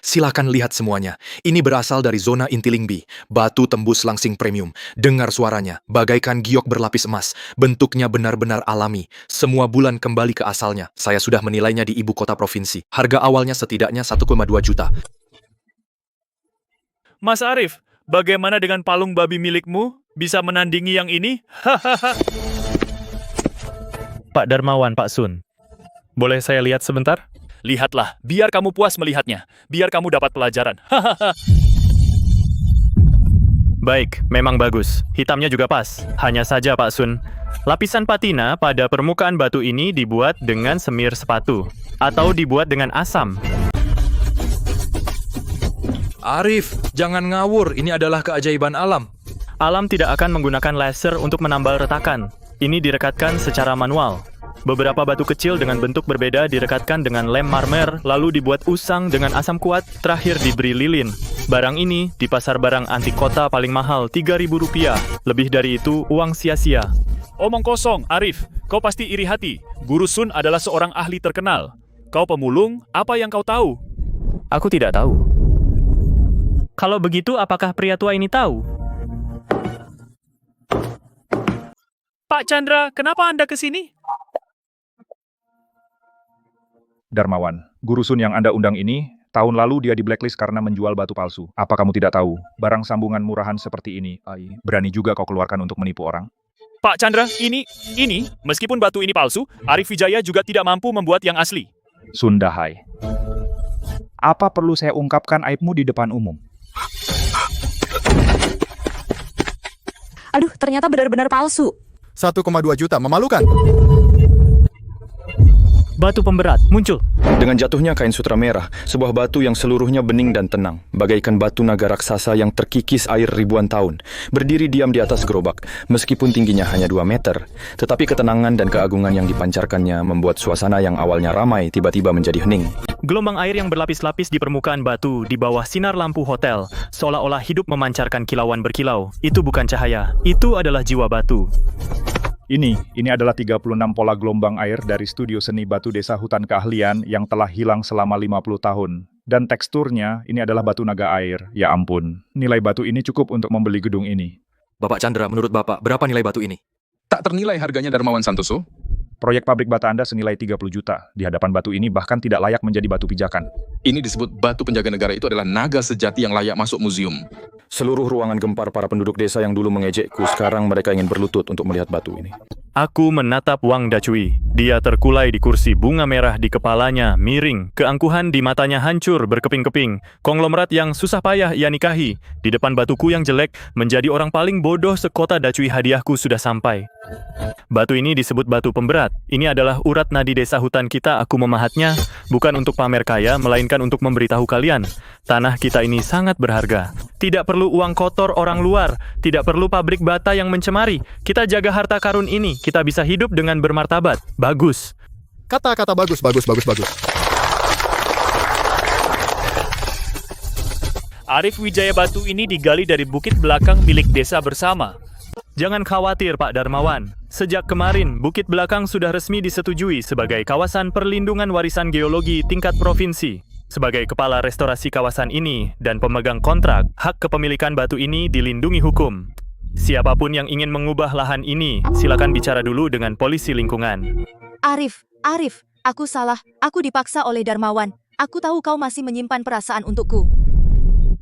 Speaker 4: Silakan lihat semuanya. Ini berasal dari zona inti Lingbi. Batu tembus langsing premium. Dengar suaranya, bagaikan giok berlapis emas. Bentuknya benar-benar alami. Semua bulan kembali ke asalnya. Saya sudah menilainya di ibu kota provinsi. Harga awalnya setidaknya 1,2 juta.
Speaker 14: Mas Arif, bagaimana dengan palung babi milikmu? Bisa menandingi yang ini? Hahaha.
Speaker 2: Pak Darmawan, Pak Sun. Boleh saya lihat sebentar?
Speaker 14: Lihatlah, biar kamu puas melihatnya. Biar kamu dapat pelajaran. Hahaha.
Speaker 2: Baik, memang bagus. Hitamnya juga pas. Hanya saja, Pak Sun, lapisan patina pada permukaan batu ini dibuat dengan semir sepatu. Atau dibuat dengan asam.
Speaker 4: Arif, jangan ngawur. Ini adalah keajaiban alam.
Speaker 2: Alam tidak akan menggunakan laser untuk menambal retakan. Ini direkatkan secara manual. Beberapa batu kecil dengan bentuk berbeda direkatkan dengan lem marmer, lalu dibuat usang dengan asam kuat, terakhir diberi lilin. Barang ini di pasar barang antik kota paling mahal Rp3.000. Lebih dari itu, uang sia-sia.
Speaker 14: Omong kosong, Arif. Kau pasti iri hati. Guru Sun adalah seorang ahli terkenal. Kau pemulung, apa yang kau tahu?
Speaker 2: Aku tidak tahu. Kalau begitu, apakah pria tua ini tahu?
Speaker 14: Pak Chandra, kenapa Anda ke sini?
Speaker 7: Darmawan, guru Sun yang Anda undang ini, tahun lalu dia di blacklist karena menjual batu palsu. Apa kamu tidak tahu? Barang sambungan murahan seperti ini, berani juga kau keluarkan untuk menipu orang?
Speaker 14: Pak Chandra, ini, meskipun batu ini palsu, Arif Wijaya juga tidak mampu membuat yang asli.
Speaker 7: Sundahai. Apa perlu saya ungkapkan aibmu di depan umum?
Speaker 6: Aduh, ternyata benar-benar palsu.
Speaker 18: 1,2 juta, memalukan.
Speaker 2: Batu pemberat muncul.
Speaker 11: Dengan jatuhnya kain sutra merah, sebuah batu yang seluruhnya bening dan tenang, bagaikan batu naga raksasa yang terkikis air ribuan tahun, berdiri diam di atas gerobak, meskipun tingginya hanya 2 meter. Tetapi ketenangan dan keagungan yang dipancarkannya membuat suasana yang awalnya ramai tiba-tiba menjadi hening.
Speaker 2: Gelombang air yang berlapis-lapis di permukaan batu di bawah sinar lampu hotel, seolah-olah hidup memancarkan kilauan berkilau. Itu bukan cahaya, itu adalah jiwa batu.
Speaker 7: Ini adalah 36 pola gelombang air dari studio seni batu desa hutan keahlian yang telah hilang selama 50 tahun. Dan teksturnya, ini adalah batu naga air. Ya ampun, nilai batu ini cukup untuk membeli gedung ini.
Speaker 4: Bapak Chandra, menurut Bapak, berapa nilai batu ini?
Speaker 19: Tak ternilai harganya Darmawan Santoso.
Speaker 7: Proyek pabrik bata Anda senilai 30 juta. Di hadapan batu ini bahkan tidak layak menjadi batu pijakan.
Speaker 19: Ini disebut batu penjaga negara itu adalah naga sejati yang layak masuk museum.
Speaker 11: Seluruh ruangan gempar para penduduk desa yang dulu mengejekku, sekarang mereka ingin berlutut untuk melihat batu ini.
Speaker 2: Aku menatap Wang Dacui. Dia terkulai di kursi, bunga merah di kepalanya, miring. Keangkuhan di matanya hancur berkeping-keping. Konglomerat yang susah payah ia nikahi. Di depan batuku yang jelek, menjadi orang paling bodoh sekota Dacui. Hadiahku sudah sampai. Batu ini disebut batu pemberat. Ini adalah urat nadi desa hutan kita. Aku memahatnya, bukan untuk pamer kaya, melainkan untuk memberitahu kalian. Tanah kita ini sangat berharga. Tidak perlu uang kotor orang luar. Tidak perlu pabrik bata yang mencemari. Kita jaga harta karun ini. Kita bisa hidup dengan bermartabat. Bagus.
Speaker 18: Kata-kata bagus.
Speaker 14: Arif Wijaya batu ini digali dari bukit belakang milik desa bersama.
Speaker 2: Jangan khawatir, Pak Darmawan. Sejak kemarin, Bukit Belakang sudah resmi disetujui sebagai kawasan perlindungan warisan geologi tingkat provinsi. Sebagai kepala restorasi kawasan ini dan pemegang kontrak, hak kepemilikan batu ini dilindungi hukum. Siapapun yang ingin mengubah lahan ini, silakan bicara dulu dengan polisi lingkungan.
Speaker 3: Arif, aku salah. Aku dipaksa oleh Darmawan. Aku tahu kau masih menyimpan perasaan untukku.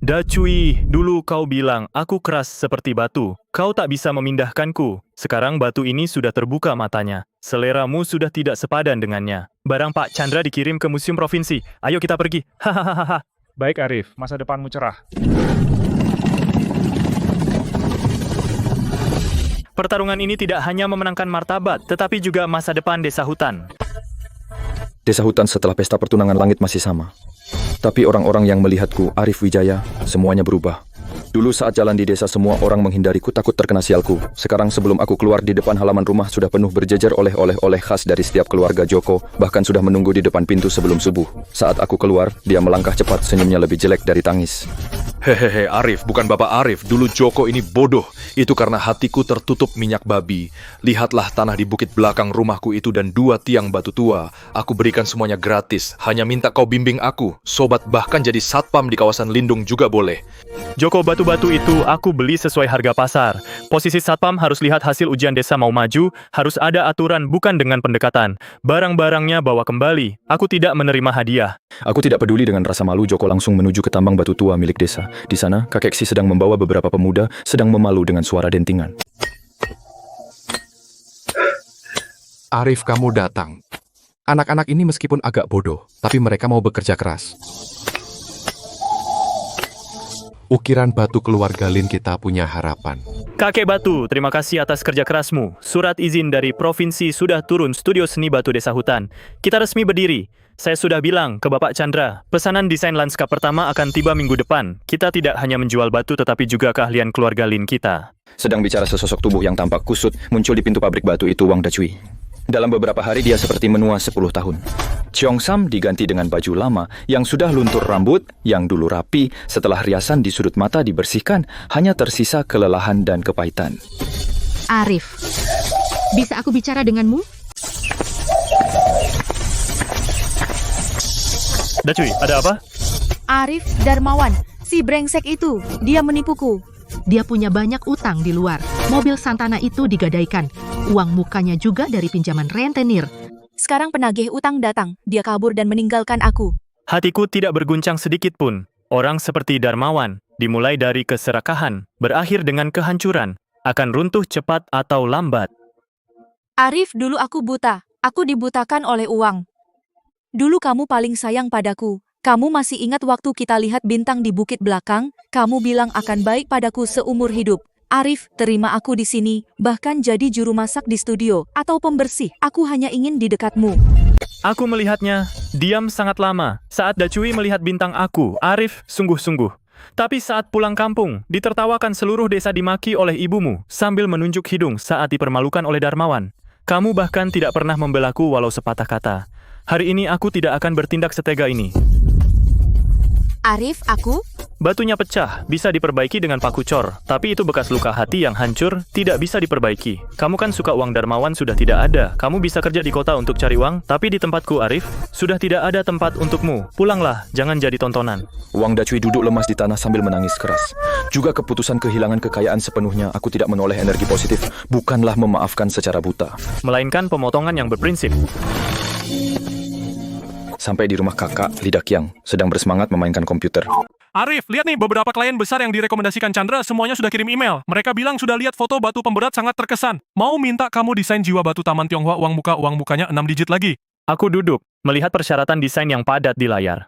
Speaker 2: Dacui, dulu kau bilang aku keras seperti batu. Kau tak bisa memindahkanku. Sekarang batu ini sudah terbuka matanya. Seleramu sudah tidak sepadan dengannya. Barang Pak Chandra dikirim ke Museum Provinsi. Ayo kita pergi. Hahaha.
Speaker 7: Baik Arif, masa depanmu cerah.
Speaker 2: Pertarungan ini tidak hanya memenangkan martabat, tetapi juga masa depan desa hutan.
Speaker 11: Desa hutan setelah pesta pertunangan langit masih sama. Tapi orang-orang yang melihatku, Arif Wijaya, semuanya berubah. Dulu saat jalan di desa semua orang menghindariku takut terkena sialku. Sekarang sebelum aku keluar di depan halaman rumah sudah penuh berjejer oleh-oleh khas dari setiap keluarga Joko, bahkan sudah menunggu di depan pintu sebelum subuh. Saat aku keluar, dia melangkah cepat, senyumnya lebih jelek dari tangis.
Speaker 4: Hehehe, Arif, bukan Bapak Arif. Dulu Joko ini bodoh. Itu karena hatiku tertutup minyak babi. Lihatlah tanah di bukit belakang rumahku itu dan 2 tiang batu tua. Aku berikan semuanya gratis. Hanya minta kau bimbing aku. Sobat, bahkan jadi satpam di kawasan lindung juga boleh.
Speaker 2: Joko, batu-batu itu aku beli sesuai harga pasar. Posisi satpam harus lihat hasil ujian desa mau maju, harus ada aturan bukan dengan pendekatan. Barang-barangnya bawa kembali. Aku tidak menerima hadiah.
Speaker 11: Aku tidak peduli dengan rasa malu, Joko langsung menuju ke tambang batu tua milik desa. Di sana, kakek Si sedang membawa beberapa pemuda sedang memalu dengan suara dentingan.
Speaker 13: Arif, kamu datang. Anak-anak ini meskipun agak bodoh, tapi mereka mau bekerja keras. Ukiran batu keluarga Lin kita punya harapan.
Speaker 2: Kakek Batu, terima kasih atas kerja kerasmu. Surat izin dari provinsi sudah turun studio seni batu desa hutan. Kita resmi berdiri. Saya sudah bilang ke Bapak Chandra, pesanan desain lanskap pertama akan tiba minggu depan. Kita tidak hanya menjual batu tetapi juga keahlian keluarga Lin kita.
Speaker 11: Sedang bicara sesosok tubuh yang tampak kusut muncul di pintu pabrik batu itu, Wang Dacui. Dalam beberapa hari dia seperti menua 10 tahun. Cheong Sam diganti dengan baju lama yang sudah luntur rambut, yang dulu rapi, setelah riasan di sudut mata dibersihkan, hanya tersisa kelelahan dan kepahitan.
Speaker 10: Arif, bisa aku bicara denganmu?
Speaker 2: Dacui, ada apa?
Speaker 3: Arif, Darmawan, si brengsek itu, dia menipuku.
Speaker 10: Dia punya banyak utang di luar. Mobil Santana itu digadaikan. Uang mukanya juga dari pinjaman rentenir.
Speaker 3: Sekarang penagih utang datang, dia kabur dan meninggalkan aku.
Speaker 2: Hatiku tidak berguncang sedikit pun. Orang seperti Darmawan, dimulai dari keserakahan, berakhir dengan kehancuran, akan runtuh cepat atau lambat.
Speaker 3: Arif, dulu aku buta. Aku dibutakan oleh uang. Dulu kamu paling sayang padaku. Kamu masih ingat waktu kita lihat bintang di bukit belakang? Kamu bilang akan baik padaku seumur hidup. Arif, terima aku di sini, bahkan jadi juru masak di studio, atau pembersih. Aku hanya ingin di dekatmu.
Speaker 2: Aku melihatnya, diam sangat lama. Saat Dacui melihat bintang aku, Arif sungguh-sungguh. Tapi saat pulang kampung, ditertawakan seluruh desa dimaki oleh ibumu, sambil menunjuk hidung saat dipermalukan oleh Darmawan. Kamu bahkan tidak pernah membelaku walau sepatah kata. Hari ini aku tidak akan bertindak setega ini.
Speaker 3: Arif, aku?
Speaker 2: Batunya pecah, bisa diperbaiki dengan paku cor. Tapi itu bekas luka hati yang hancur, tidak bisa diperbaiki. Kamu kan suka uang Darmawan sudah tidak ada. Kamu bisa kerja di kota untuk cari uang, tapi di tempatku, Arif, sudah tidak ada tempat untukmu. Pulanglah, jangan jadi tontonan.
Speaker 11: Wang Dacui duduk lemas di tanah sambil menangis keras. Juga keputusan kehilangan kekayaan sepenuhnya, aku tidak menoleh energi positif, bukanlah memaafkan secara buta.
Speaker 2: Melainkan pemotongan yang berprinsip.
Speaker 11: Sampai di rumah kakak, Lidak Yang, sedang bersemangat memainkan komputer.
Speaker 8: Arif, lihat nih beberapa klien besar yang direkomendasikan Chandra semuanya sudah kirim email. Mereka bilang sudah lihat foto batu pemberat sangat terkesan. Mau minta kamu desain jiwa batu Taman Tionghoa uang mukanya 6 digit lagi.
Speaker 2: Aku duduk, melihat persyaratan desain yang padat di layar.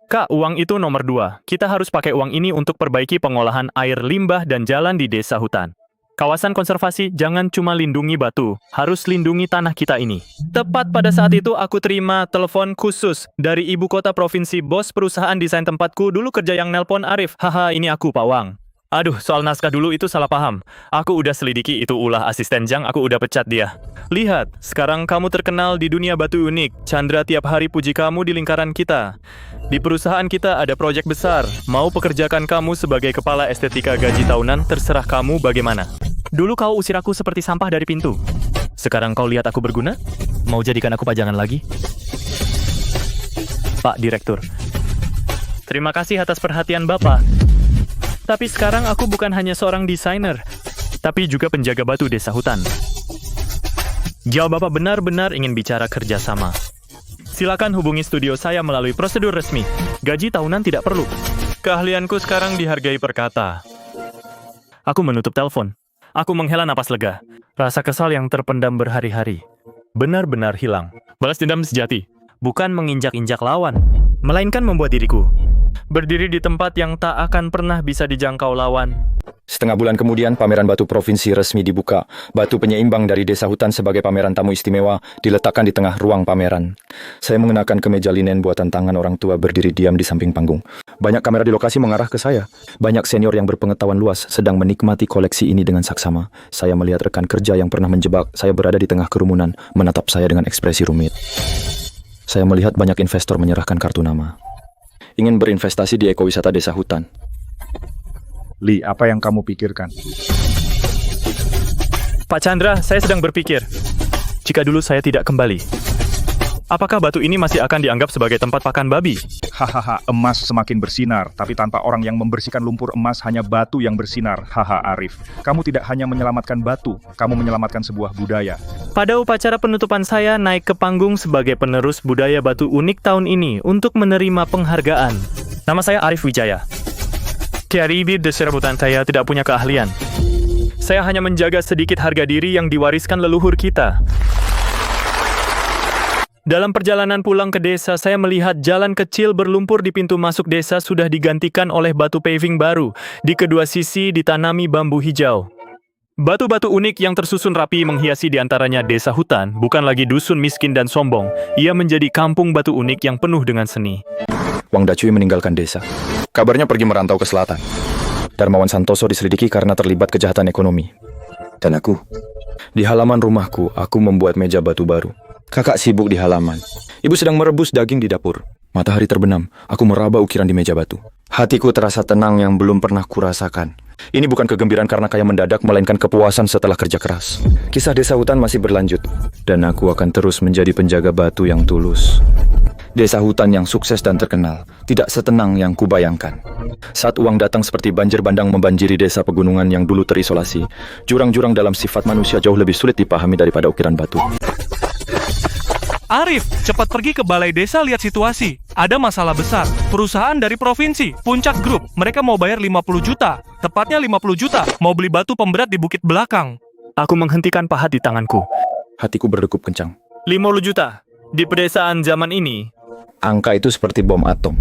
Speaker 2: Kak, uang itu nomor 2. Kita harus pakai uang ini untuk perbaiki pengolahan air limbah dan jalan di desa hutan. Kawasan konservasi jangan cuma lindungi batu, harus lindungi tanah kita ini. Tepat pada saat itu aku terima telepon khusus dari ibu kota provinsi, bos perusahaan desain tempatku dulu kerja yang nelpon Arif. Haha, ini aku Pak Wang. Aduh, soal naskah dulu itu salah paham. Aku udah selidiki itu ulah asisten Jang, aku udah pecat dia. Lihat, sekarang kamu terkenal di dunia batu unik. Chandra tiap hari puji kamu di lingkaran kita. Di perusahaan kita ada proyek besar. Mau pekerjakan kamu sebagai kepala estetika gaji tahunan, terserah kamu bagaimana. Dulu kau usir aku seperti sampah dari pintu. Sekarang kau lihat aku berguna? Mau jadikan aku pajangan lagi? Pak Direktur, Terima kasih atas perhatian Bapak. Tapi sekarang aku bukan hanya seorang desainer, tapi juga penjaga batu desa hutan. Jika Bapak benar-benar ingin bicara kerjasama, silakan hubungi studio saya melalui prosedur resmi. Gaji tahunan tidak perlu. Keahlianku sekarang dihargai per kata. Aku menutup telepon. Aku menghela napas lega. Rasa kesal yang terpendam berhari-hari benar-benar hilang. Balas dendam sejati bukan menginjak-injak lawan, melainkan membuat diriku berdiri di tempat yang tak akan pernah bisa dijangkau lawan.
Speaker 11: Setengah bulan kemudian, pameran batu provinsi resmi dibuka. Batu penyeimbang dari desa hutan sebagai pameran tamu istimewa diletakkan di tengah ruang pameran. Saya mengenakan kemeja linen buatan tangan orang tua berdiri diam di samping panggung. Banyak kamera di lokasi mengarah ke saya. Banyak senior yang berpengetahuan luas sedang menikmati koleksi ini dengan saksama. Saya melihat rekan kerja yang pernah menjebak saya berada di tengah kerumunan, menatap saya dengan ekspresi rumit. Saya melihat banyak investor menyerahkan kartu nama. Ingin berinvestasi di ekowisata desa hutan.
Speaker 7: Li, apa yang kamu pikirkan?
Speaker 2: Pak Chandra, saya sedang berpikir, jika dulu saya tidak kembali, apakah batu ini masih akan dianggap sebagai tempat pakan babi?
Speaker 7: Hahaha, emas semakin bersinar, tapi tanpa orang yang membersihkan lumpur emas hanya batu yang bersinar. Haha, Arif. Kamu tidak hanya menyelamatkan batu, kamu menyelamatkan sebuah budaya.
Speaker 2: Pada upacara penutupan saya naik ke panggung sebagai penerus budaya batu unik tahun ini untuk menerima penghargaan. Nama saya Arif Wijaya. Kiari di serabutan saya tidak punya keahlian. Saya hanya menjaga sedikit harga diri yang diwariskan leluhur kita. Dalam perjalanan pulang ke desa, saya melihat jalan kecil berlumpur di pintu masuk desa sudah digantikan oleh batu paving baru. Di kedua sisi ditanami bambu hijau. Batu-batu unik yang tersusun rapi menghiasi di antaranya desa hutan, bukan lagi dusun miskin dan sombong. Ia menjadi kampung batu unik yang penuh dengan seni.
Speaker 11: Wang Dacui meninggalkan desa. Kabarnya pergi merantau ke selatan. Darmawan Santoso diselidiki karena terlibat kejahatan ekonomi. Dan aku, di halaman rumahku, aku membuat meja batu baru. Kakak sibuk di halaman. Ibu sedang merebus daging di dapur. Matahari terbenam, aku meraba ukiran di meja batu. Hatiku terasa tenang yang belum pernah kurasakan. Ini bukan kegembiraan karena kaya mendadak, melainkan kepuasan setelah kerja keras. Kisah desa hutan masih berlanjut, dan aku akan terus menjadi penjaga batu yang tulus. Desa hutan yang sukses dan terkenal, tidak setenang yang kubayangkan. Saat uang datang seperti banjir bandang membanjiri desa pegunungan yang dulu terisolasi, jurang-jurang dalam sifat manusia jauh lebih sulit dipahami daripada ukiran batu.
Speaker 8: Arif, cepat pergi ke balai desa lihat situasi. Ada masalah besar. Perusahaan dari provinsi, Puncak Group, mereka mau bayar 50 juta. Tepatnya 50 juta, mau beli batu pemberat di Bukit Belakang.
Speaker 2: Aku menghentikan pahat di tanganku.
Speaker 11: Hatiku berdegup kencang.
Speaker 2: 50 juta? Di pedesaan zaman ini?
Speaker 11: Angka itu seperti bom atom.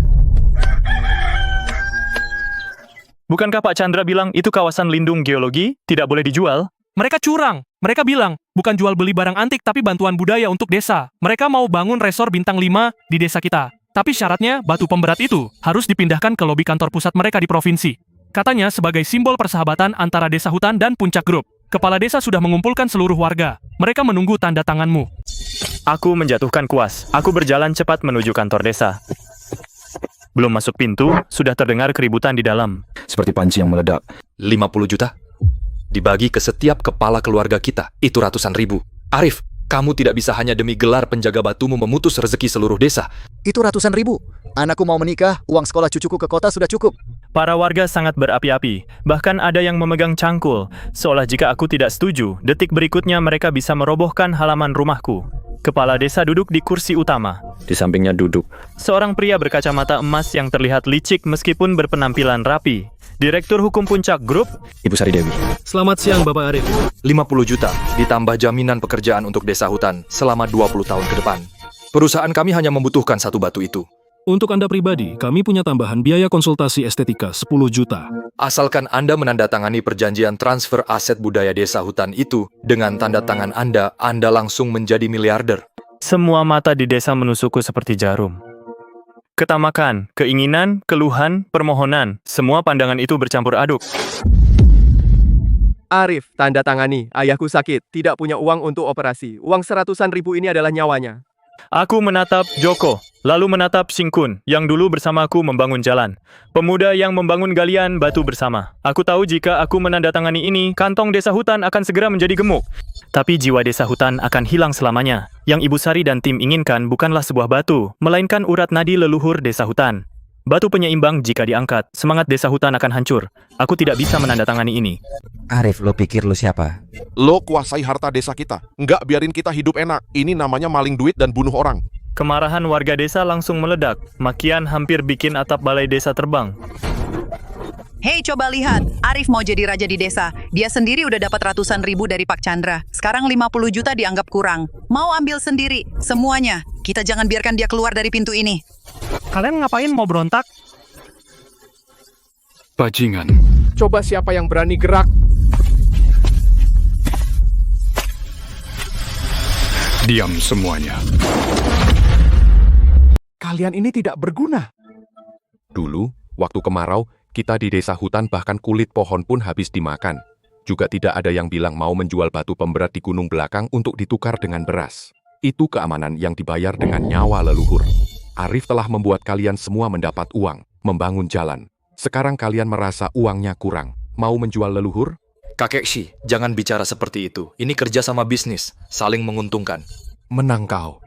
Speaker 2: Bukankah Pak Chandra bilang itu kawasan lindung geologi, tidak boleh dijual?
Speaker 8: Mereka curang. Mereka bilang, bukan jual beli barang antik tapi bantuan budaya untuk desa. Mereka mau bangun resor bintang 5 di desa kita. Tapi syaratnya, batu pemberat itu harus dipindahkan ke lobi kantor pusat mereka di provinsi. Katanya sebagai simbol persahabatan antara desa hutan dan Puncak Group. Kepala desa sudah mengumpulkan seluruh warga. Mereka menunggu tanda tanganmu.
Speaker 2: Aku menjatuhkan kuas. Aku berjalan cepat menuju kantor desa. Belum masuk pintu, sudah terdengar keributan di dalam.
Speaker 11: Seperti panci yang meledak.
Speaker 4: 50 juta? Dibagi ke setiap kepala keluarga kita, itu ratusan ribu. Arif, kamu tidak bisa hanya demi gelar penjaga batumu memutus rezeki seluruh desa.
Speaker 18: Itu ratusan ribu. Anakku mau menikah, uang sekolah cucuku ke kota sudah cukup.
Speaker 2: Para warga sangat berapi-api. Bahkan ada yang memegang cangkul. Seolah jika aku tidak setuju, detik berikutnya mereka bisa merobohkan halaman rumahku. Kepala desa duduk di kursi utama.
Speaker 11: Di sampingnya duduk
Speaker 2: seorang pria berkacamata emas yang terlihat licik meskipun berpenampilan rapi. Direktur Hukum Puncak Group,
Speaker 11: Ibu Sari Dewi.
Speaker 8: Selamat siang, Bapak Arif.
Speaker 4: 50 juta, ditambah jaminan pekerjaan untuk desa hutan selama 20 tahun ke depan. Perusahaan kami hanya membutuhkan satu batu itu.
Speaker 20: Untuk Anda pribadi, kami punya tambahan biaya konsultasi estetika 10 juta.
Speaker 4: Asalkan Anda menandatangani perjanjian transfer aset budaya desa hutan itu, dengan tanda tangan Anda langsung menjadi miliarder.
Speaker 2: Semua mata di desa menusukku seperti jarum. Ketamakan, keinginan, keluhan, permohonan, semua pandangan itu bercampur aduk.
Speaker 5: Arif, tanda tangani. Ayahku sakit, tidak punya uang untuk operasi. Uang 100-an ribu ini adalah nyawanya.
Speaker 2: Aku menatap Joko, lalu menatap Singkun, yang dulu bersamaku membangun jalan. Pemuda yang membangun galian batu bersama. Aku tahu jika aku menandatangani ini, kantong desa hutan akan segera menjadi gemuk. Tapi jiwa desa hutan akan hilang selamanya. Yang Ibu Sari dan tim inginkan bukanlah sebuah batu, melainkan urat nadi leluhur desa hutan. Batu penyeimbang jika diangkat, semangat desa hutan akan hancur. Aku tidak bisa menandatangani ini.
Speaker 21: Arif, lo pikir lo siapa?
Speaker 22: Lo kuasai harta desa kita. Nggak biarin kita hidup enak. Ini namanya maling duit dan bunuh orang.
Speaker 2: Kemarahan warga desa langsung meledak. Makian hampir bikin atap balai desa terbang.
Speaker 23: Hei, coba lihat. Arif mau jadi raja di desa. Dia sendiri udah dapat ratusan ribu dari Pak Chandra. Sekarang 50 juta dianggap kurang. Mau ambil sendiri, semuanya. Kita jangan biarkan dia keluar dari pintu ini.
Speaker 8: Kalian ngapain mau berontak?
Speaker 19: Bajingan.
Speaker 22: Coba siapa yang berani gerak?
Speaker 19: Diam semuanya.
Speaker 22: Kalian ini tidak berguna.
Speaker 13: Dulu, waktu kemarau, kita di desa hutan bahkan kulit pohon pun habis dimakan. Juga tidak ada yang bilang mau menjual batu pemberat di gunung belakang untuk ditukar dengan beras. Itu keamanan yang dibayar dengan nyawa leluhur. Arif telah membuat kalian semua mendapat uang, membangun jalan. Sekarang kalian merasa uangnya kurang. Mau menjual leluhur?
Speaker 4: Kakek Shi, jangan bicara seperti itu. Ini kerja sama bisnis, saling menguntungkan.
Speaker 13: Menang kau.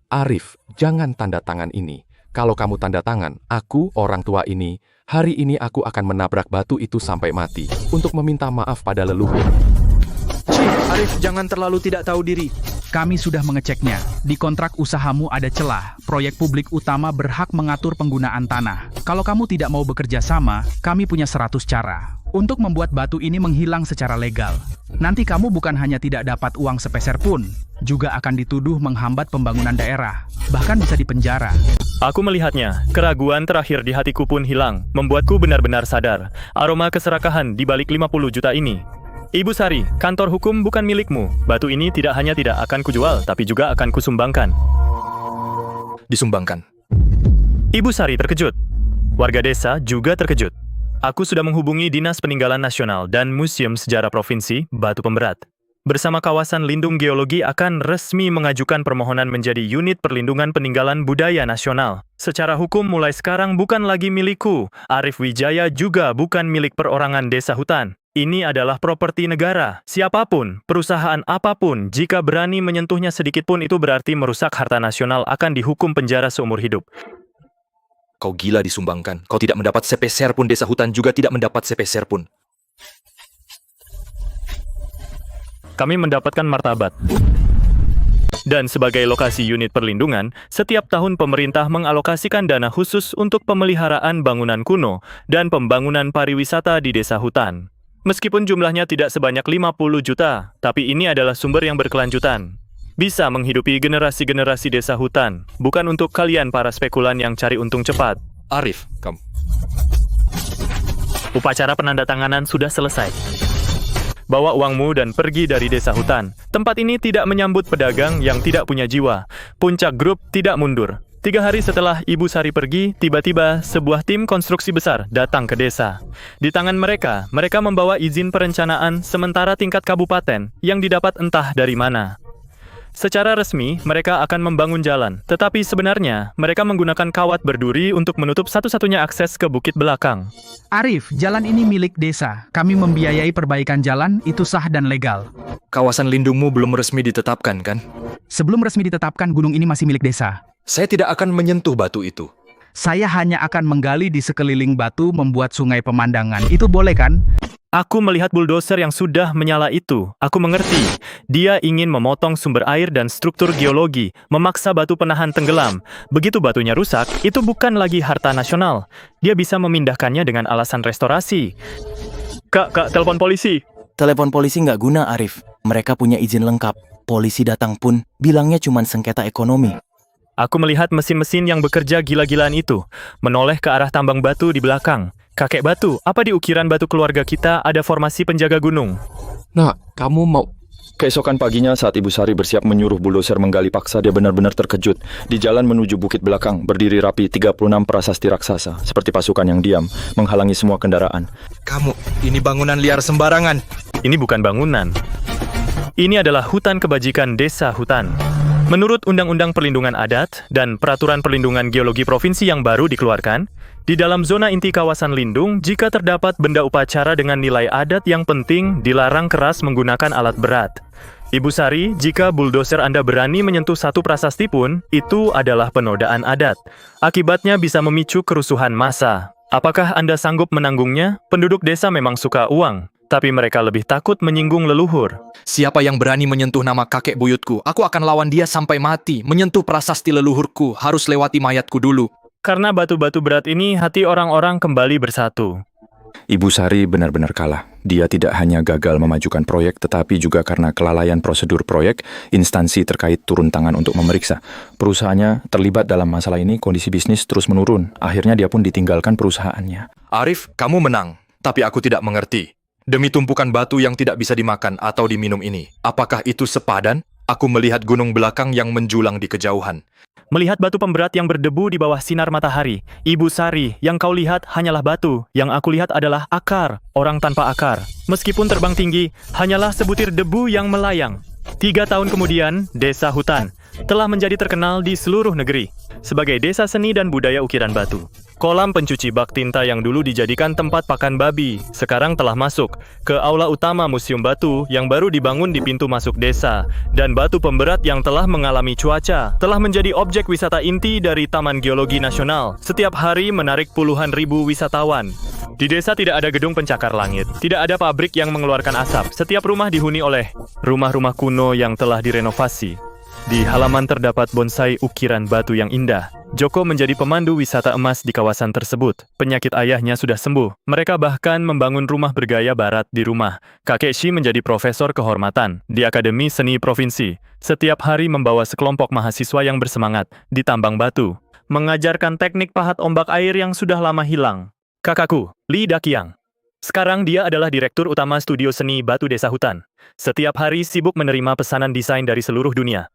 Speaker 13: Arif, jangan tanda tangan ini. Kalau kamu tanda tangan, aku, orang tua ini, hari ini aku akan menabrak batu itu sampai mati untuk meminta maaf pada leluhur.
Speaker 1: Arif, jangan terlalu tidak tahu diri.
Speaker 24: Kami sudah mengeceknya. Di kontrak usahamu ada celah. Proyek publik utama berhak mengatur penggunaan tanah. Kalau kamu tidak mau bekerja sama, kami punya 100 cara untuk membuat batu ini menghilang secara legal. Nanti kamu bukan hanya tidak dapat uang sepeser pun, juga akan dituduh menghambat pembangunan daerah, bahkan bisa dipenjara.
Speaker 2: Aku melihatnya, keraguan terakhir di hatiku pun hilang, membuatku benar-benar sadar. Aroma keserakahan di balik 50 juta ini. Ibu Sari, kantor hukum bukan milikmu. Batu ini tidak hanya tidak akan kujual, tapi juga akan kusumbangkan.
Speaker 4: Disumbangkan.
Speaker 2: Ibu Sari terkejut. Warga desa juga terkejut. Aku sudah menghubungi Dinas Peninggalan Nasional dan Museum Sejarah Provinsi Batu Pemberat. Bersama Kawasan Lindung Geologi akan resmi mengajukan permohonan menjadi unit perlindungan peninggalan budaya nasional. Secara hukum mulai sekarang bukan lagi milikku. Arif Wijaya juga bukan milik perorangan desa hutan. Ini adalah properti negara. Siapapun, perusahaan apapun, jika berani menyentuhnya sedikit pun itu berarti merusak harta nasional akan dihukum penjara seumur hidup.
Speaker 4: Kau gila disumbangkan. Kau tidak mendapat sepeser pun, desa hutan juga tidak mendapat sepeser pun.
Speaker 2: Kami mendapatkan martabat. Dan sebagai lokasi unit perlindungan, setiap tahun pemerintah mengalokasikan dana khusus untuk pemeliharaan bangunan kuno dan pembangunan pariwisata di desa hutan. Meskipun jumlahnya tidak sebanyak 50 juta, tapi ini adalah sumber yang berkelanjutan. Bisa menghidupi generasi-generasi desa hutan, bukan untuk kalian para spekulan yang cari untung cepat.
Speaker 4: Arif, kamu.
Speaker 2: Upacara penandatanganan sudah selesai. Bawa uangmu dan pergi dari desa hutan. Tempat ini tidak menyambut pedagang yang tidak punya jiwa. Puncak grup tidak mundur. 3 hari setelah Ibu Sari pergi, tiba-tiba sebuah tim konstruksi besar datang ke desa. Di tangan mereka, mereka membawa izin perencanaan sementara tingkat kabupaten yang didapat entah dari mana. Secara resmi, mereka akan membangun jalan, tetapi sebenarnya mereka menggunakan kawat berduri untuk menutup satu-satunya akses ke bukit belakang.
Speaker 24: Arif, jalan ini milik desa. Kami membiayai perbaikan jalan, itu sah dan legal.
Speaker 4: Kawasan lindungmu belum resmi ditetapkan, kan?
Speaker 24: Sebelum resmi ditetapkan, gunung ini masih milik desa.
Speaker 4: Saya tidak akan menyentuh batu itu.
Speaker 24: Saya hanya akan menggali di sekeliling batu membuat sungai pemandangan. Itu boleh kan?
Speaker 2: Aku melihat bulldozer yang sudah menyala itu. Aku mengerti. Dia ingin memotong sumber air dan struktur geologi, memaksa batu penahan tenggelam. Begitu batunya rusak, itu bukan lagi harta nasional. Dia bisa memindahkannya dengan alasan restorasi. Kak, telepon polisi.
Speaker 9: Telepon polisi nggak guna, Arif. Mereka punya izin lengkap. Polisi datang pun bilangnya cuma sengketa ekonomi.
Speaker 2: Aku melihat mesin-mesin yang bekerja gila-gilaan itu, menoleh ke arah tambang batu di belakang. Kakek batu, apa di ukiran batu keluarga kita ada formasi penjaga gunung?
Speaker 11: Nak, kamu mau... Keesokan paginya saat Ibu Sari bersiap menyuruh bulldozer menggali paksa, dia benar-benar terkejut. Di jalan menuju bukit belakang, berdiri rapi 36 prasasti raksasa, seperti pasukan yang diam, menghalangi semua kendaraan.
Speaker 4: Kamu, ini bangunan liar sembarangan.
Speaker 2: Ini bukan bangunan. Ini adalah hutan kebajikan desa hutan. Menurut Undang-Undang Perlindungan Adat dan Peraturan Perlindungan Geologi Provinsi yang baru dikeluarkan, di dalam zona inti kawasan lindung, jika terdapat benda upacara dengan nilai adat yang penting, dilarang keras menggunakan alat berat. Ibu Sari, jika buldoser Anda berani menyentuh satu prasasti pun, itu adalah penodaan adat. Akibatnya bisa memicu kerusuhan massa. Apakah Anda sanggup menanggungnya? Penduduk desa memang suka uang, tapi mereka lebih takut menyinggung leluhur.
Speaker 4: Siapa yang berani menyentuh nama kakek buyutku, aku akan lawan dia sampai mati. Menyentuh prasasti leluhurku, harus lewati mayatku dulu.
Speaker 2: Karena batu-batu berat ini, hati orang-orang kembali bersatu.
Speaker 11: Ibu Sari benar-benar kalah. Dia tidak hanya gagal memajukan proyek, tetapi juga karena kelalaian prosedur proyek, instansi terkait turun tangan untuk memeriksa. Perusahaannya terlibat dalam masalah ini, kondisi bisnis terus menurun. Akhirnya dia pun ditinggalkan perusahaannya.
Speaker 4: Arif, kamu menang. Tapi aku tidak mengerti. Demi tumpukan batu yang tidak bisa dimakan atau diminum ini, apakah itu sepadan? Aku melihat gunung belakang yang menjulang di kejauhan.
Speaker 2: Melihat batu pemberat yang berdebu di bawah sinar matahari. Ibu Sari, yang kau lihat hanyalah batu. Yang aku lihat adalah akar, orang tanpa akar. Meskipun terbang tinggi, hanyalah sebutir debu yang melayang. 3 tahun kemudian, Desa Hutan telah menjadi terkenal di seluruh negeri sebagai desa seni dan budaya ukiran batu. Kolam pencuci bak tinta yang dulu dijadikan tempat pakan babi, sekarang telah masuk ke aula utama Museum Batu yang baru dibangun di pintu masuk desa. Dan batu pemberat yang telah mengalami cuaca telah menjadi objek wisata inti dari Taman Geologi Nasional. Setiap hari menarik puluhan ribu wisatawan. Di desa tidak ada gedung pencakar langit, tidak ada pabrik yang mengeluarkan asap. Setiap rumah dihuni oleh rumah-rumah kuno yang telah direnovasi. Di halaman terdapat bonsai ukiran batu yang indah. Joko menjadi pemandu wisata emas di kawasan tersebut. Penyakit ayahnya sudah sembuh. Mereka bahkan membangun rumah bergaya barat di rumah. Kakek Shi menjadi profesor kehormatan di Akademi Seni Provinsi. Setiap hari membawa sekelompok mahasiswa yang bersemangat di tambang batu, mengajarkan teknik pahat ombak air yang sudah lama hilang. Kakakku, Lee Dakiang. Sekarang dia adalah direktur utama studio seni batu Desa Hutan. Setiap hari sibuk menerima pesanan desain dari seluruh dunia.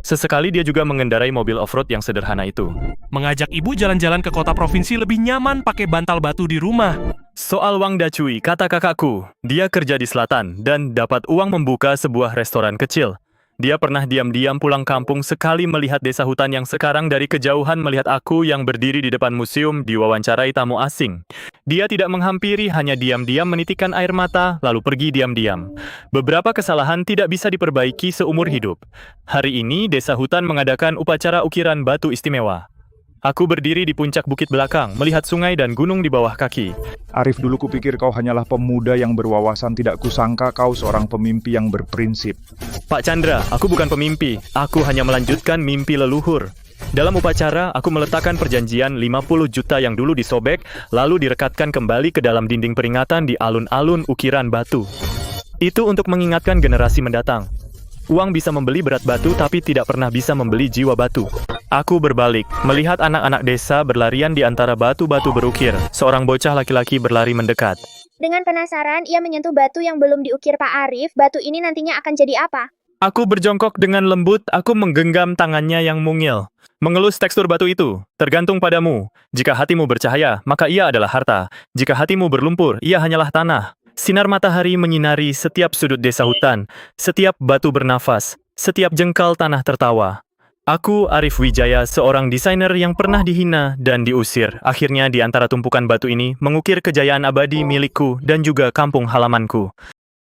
Speaker 2: Sesekali dia juga mengendarai mobil off-road yang sederhana itu.
Speaker 8: Mengajak ibu jalan-jalan ke kota provinsi lebih nyaman pakai bantal batu di rumah.
Speaker 2: Soal Wang Dacui, kata kakakku, dia kerja di selatan dan dapat uang membuka sebuah restoran kecil. Dia pernah diam-diam pulang kampung sekali melihat Desa Hutan yang sekarang dari kejauhan melihat aku yang berdiri di depan museum diwawancarai tamu asing. Dia tidak menghampiri, hanya diam-diam menitikkan air mata, lalu pergi diam-diam. Beberapa kesalahan tidak bisa diperbaiki seumur hidup. Hari ini, Desa Hutan mengadakan upacara ukiran batu istimewa. Aku berdiri di puncak bukit belakang, melihat sungai dan gunung di bawah kaki.
Speaker 7: Arif, dulu kupikir kau hanyalah pemuda yang berwawasan, tidak kusangka kau seorang pemimpi yang berprinsip.
Speaker 2: Pak Chandra, aku bukan pemimpi. Aku hanya melanjutkan mimpi leluhur. Dalam upacara, aku meletakkan perjanjian 50 juta yang dulu disobek, lalu direkatkan kembali ke dalam dinding peringatan di alun-alun ukiran batu. Itu untuk mengingatkan generasi mendatang. Uang bisa membeli berat batu, tapi tidak pernah bisa membeli jiwa batu. Aku berbalik, melihat anak-anak desa berlarian di antara batu-batu berukir. Seorang bocah laki-laki berlari mendekat.
Speaker 12: Dengan penasaran, ia menyentuh batu yang belum diukir Pak Arif. Batu ini nantinya akan jadi apa?
Speaker 2: Aku berjongkok dengan lembut, aku menggenggam tangannya yang mungil. Mengelus tekstur batu itu, tergantung padamu. Jika hatimu bercahaya, maka ia adalah harta. Jika hatimu berlumpur, ia hanyalah tanah. Sinar matahari menyinari setiap sudut Desa Hutan, setiap batu bernafas, setiap jengkal tanah tertawa. Aku, Arif Wijaya, seorang desainer yang pernah dihina dan diusir. Akhirnya di antara tumpukan batu ini, mengukir kejayaan abadi milikku dan juga kampung halamanku.